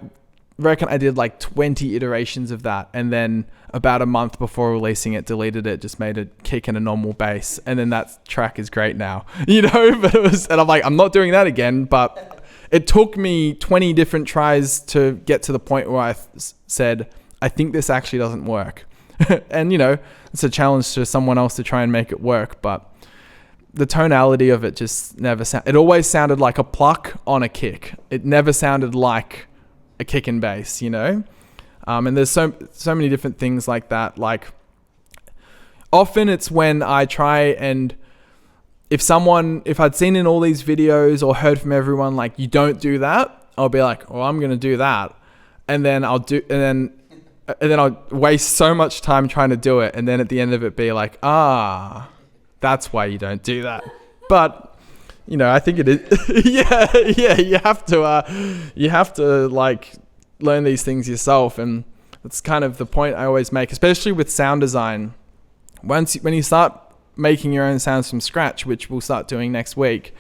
reckon I did like 20 iterations of that, and then about a month before releasing it, deleted it, just made a kick and a normal bass, and then that track is great now, you know. But and I'm like, I'm not doing that again. But it took me 20 different tries to get to the point where I said, I think this actually doesn't work. And you know, it's a challenge to someone else to try and make it work, but the tonality of it just never it always sounded like a pluck on a kick. It never sounded like a kick and bass, you know. And there's so many different things like that. Like often it's when I try, and if I'd seen in all these videos or heard from everyone like, you don't do that, I'll be like, I'm gonna do that, and then I'll waste so much time trying to do it, and then at the end of it be like, that's why you don't do that. But you know, I think it is. yeah. You have to like learn these things yourself, and that's kind of the point I always make, especially with sound design. When you start making your own sounds from scratch, which we'll start doing next week,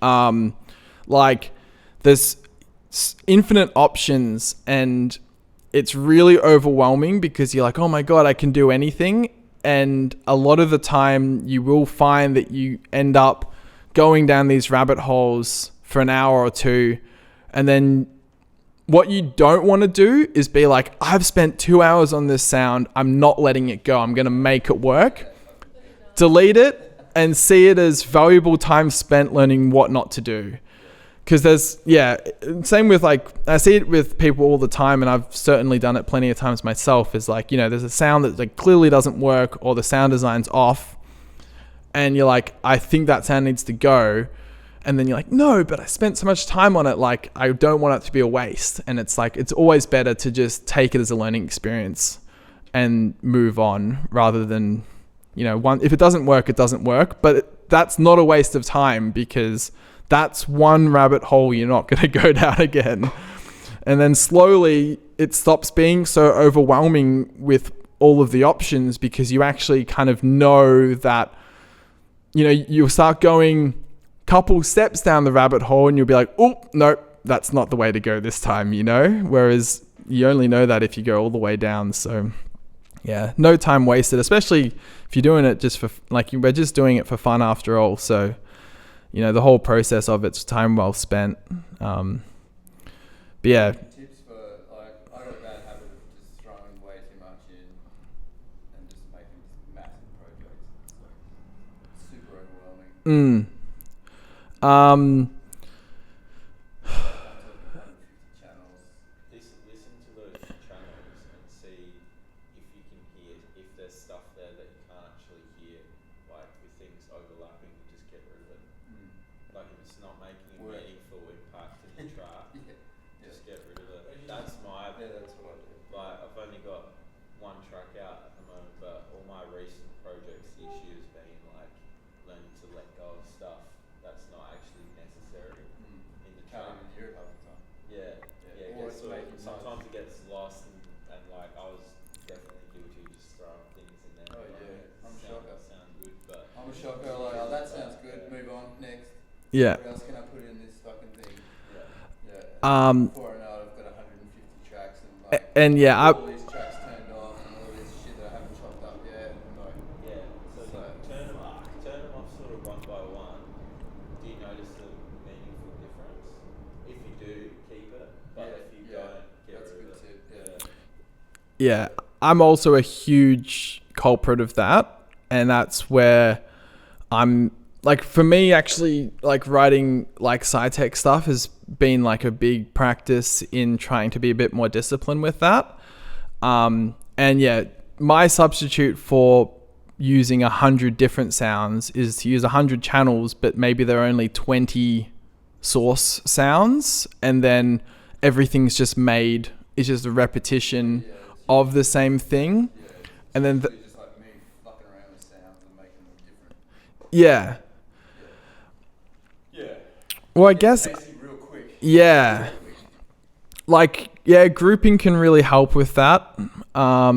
like there's infinite options, and it's really overwhelming because you're like, oh my God, I can do anything. And a lot of the time you will find that you end up going down these rabbit holes for an hour or two, and then what you don't want to do is be like, I've spent 2 hours on this sound. I'm not letting it go. I'm going to make it work. Delete it and see it as valuable time spent learning what not to do. Because same with like, I see it with people all the time, and I've certainly done it plenty of times myself, is like, there's a sound that like clearly doesn't work, or the sound design's off, and you're like, I think that sound needs to go. And then you're like, no, but I spent so much time on it. Like, I don't want it to be a waste. And it's like, it's always better to just take it as a learning experience and move on, rather than, if it doesn't work, it doesn't work. But that's not a waste of time, because that's one rabbit hole you're not going to go down again. And then slowly it stops being so overwhelming with all of the options, because you actually kind of know that, you'll start going couple steps down the rabbit hole and you'll be like, oh, no, that's not the way to go this time, whereas you only know that if you go all the way down. So yeah, no time wasted, especially if you're doing it just for, like, we're just doing it for fun after all. So, the whole process of it's time well spent. But yeah. Tips for, like, I got a bad habit of just throwing way too much in and just making massive projects. It's like super overwhelming. Listen to those channels and see if you can hear, if there's stuff there that you can't actually hear, like with things overlapping, you just get rid of it. Like if it's not making a meaningful impact in the track, just get rid of it. That's what I do. Like, I've only got one track out at the moment, but all my recent projects this year has been like learning to let go of stuff that's not actually necessary in the track. Can't even hear it half the time. Yeah. Or it's making Sometimes it gets lost, and like I was definitely guilty of just throwing things in there. Oh yeah, I'm a shocker. Sound good, but I'm a shocker. Like, oh, that sounds good. Move on. Next. Yeah. What else can I put in this fucking thing? Yeah. Before I know it, I've got 150 tracks and like all these tracks turned off and all this shit that I haven't chopped up yet. And like, so turn them off sort of one by one. Do you notice a meaningful difference? If you do, keep it. But if you don't, get that's a rid good of it. tip. Yeah, I'm also a huge culprit of that. And that's where I'm like, for me, actually, like writing like sci-tech stuff has been like a big practice in trying to be a bit more disciplined with that. And yeah, my substitute for using 100 different sounds is to use 100 channels, but maybe there are only 20 source sounds, and then everything's just made, it's just a repetition of the same thing. And then Just like me fucking around with sounds and making them different. yeah. Yeah. Well, I guess, Tasty real quick. yeah. Like, yeah, grouping can really help with that. I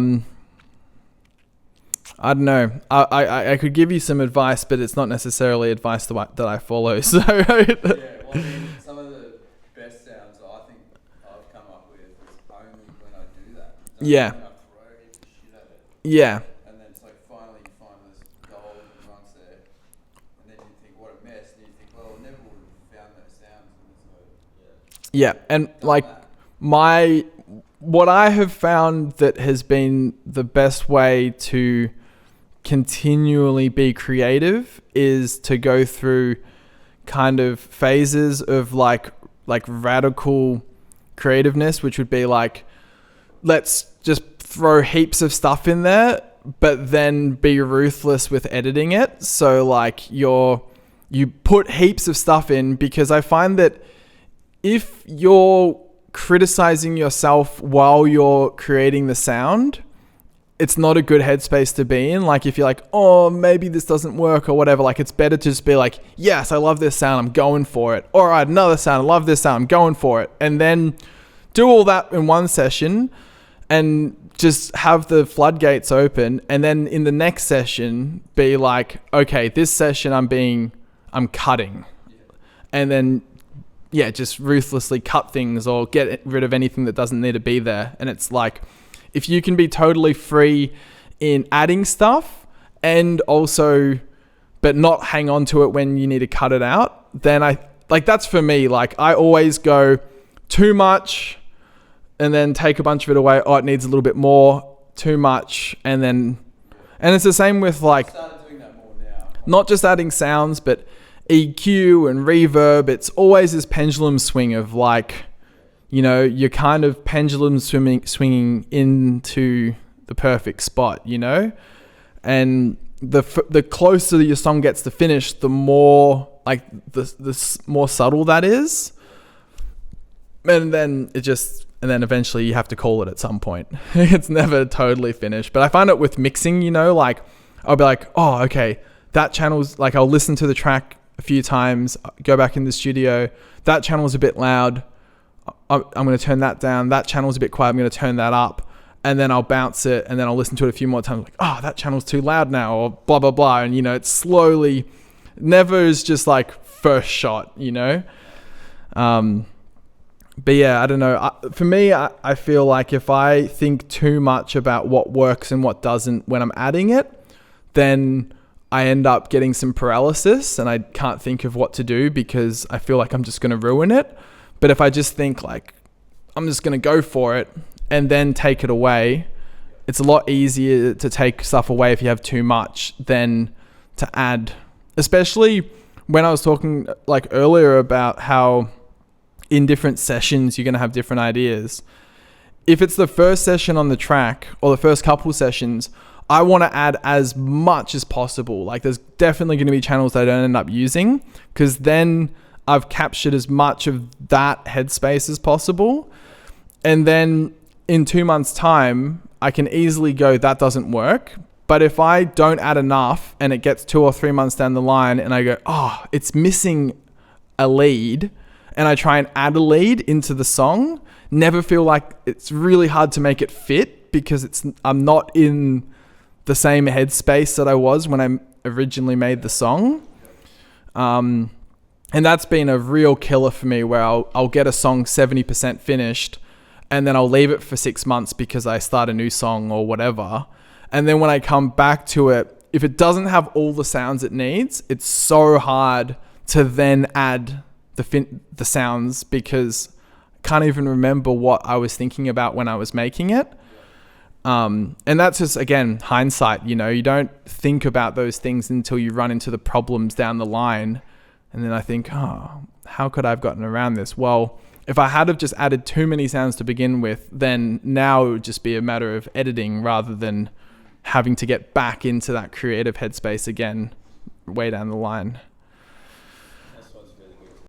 don't know. I could give you some advice, but it's not necessarily advice that I follow. So Yeah, well, I mean, some of the best sounds I think I've come up with is only when I do that. Yeah. When I throw the shit at it. yeah, And then it's like finally you find this gold amongst there. And then you think, what a mess. And you think, well, I never would have found those sounds. And so, yeah, and like that. what I have found that has been the best way to continually be creative is to go through kind of phases of like radical creativeness, which would be like, let's just throw heaps of stuff in there, but then be ruthless with editing it. So like you put heaps of stuff in, because I find that if you're criticizing yourself while you're creating the sound, it's not a good headspace to be in. Like if you're like, oh, maybe this doesn't work or whatever, like it's better to just be like, yes, I love this sound, I'm going for it. All right, another sound, I love this sound, I'm going for it. And then do all that in one session and just have the floodgates open. And then in the next session, be like, okay, this session I'm cutting. And then, yeah, just ruthlessly cut things or get rid of anything that doesn't need to be there. And it's like, if you can be totally free in adding stuff and also, but not hang on to it when you need to cut it out, then that's for me. Like I always go too much, and then take a bunch of it away. Oh, it needs a little bit more, too much. And it's the same with like, Started doing that more now. not just adding sounds, but EQ and reverb. It's always this pendulum swing of like, you know, you're kind of pendulum swinging into the perfect spot, you know? And the closer your song gets to finish, the more like the more subtle that is. And then eventually you have to call it at some point. It's never totally finished. But I find it with mixing, you know, like I'll be like, oh, okay, that channel's like, I'll listen to the track a few times, go back in the studio. That channel's a bit loud. I'm going to turn that down. That channel's a bit quiet. I'm going to turn that up. And then I'll bounce it, and then I'll listen to it a few more times. Like, oh, that channel's too loud now, or blah, blah, blah. And, you know, it's slowly, never is just like first shot, you know? But yeah, I don't know. For me, I feel like if I think too much about what works and what doesn't when I'm adding it, then I end up getting some paralysis and I can't think of what to do because I feel like I'm just going to ruin it. But if I just think like, I'm just going to go for it and then take it away, it's a lot easier to take stuff away if you have too much than to add. Especially when I was talking like earlier about how in different sessions, you're going to have different ideas. If it's the first session on the track or the first couple sessions, I want to add as much as possible. Like there's definitely going to be channels that I don't end up using because then I've captured as much of that headspace as possible. And then in 2 months' time, I can easily go, that doesn't work. But if I don't add enough and it gets 2 or 3 months down the line and I go, oh, it's missing a lead, and I try and add a lead into the song, never feel like it's really hard to make it fit because I'm not in the same headspace that I was when I originally made the song. And that's been a real killer for me where I'll get a song 70% finished and then I'll leave it for 6 months because I start a new song or whatever. And then when I come back to it, if it doesn't have all the sounds it needs, it's so hard to then add the sounds because I can't even remember what I was thinking about when I was making it. And that's just, again, hindsight, you know, you don't think about those things until you run into the problems down the line. And then I think, oh, how could I have gotten around this? Well, if I had have just added too many sounds to begin with, then now it would just be a matter of editing rather than having to get back into that creative headspace again way down the line.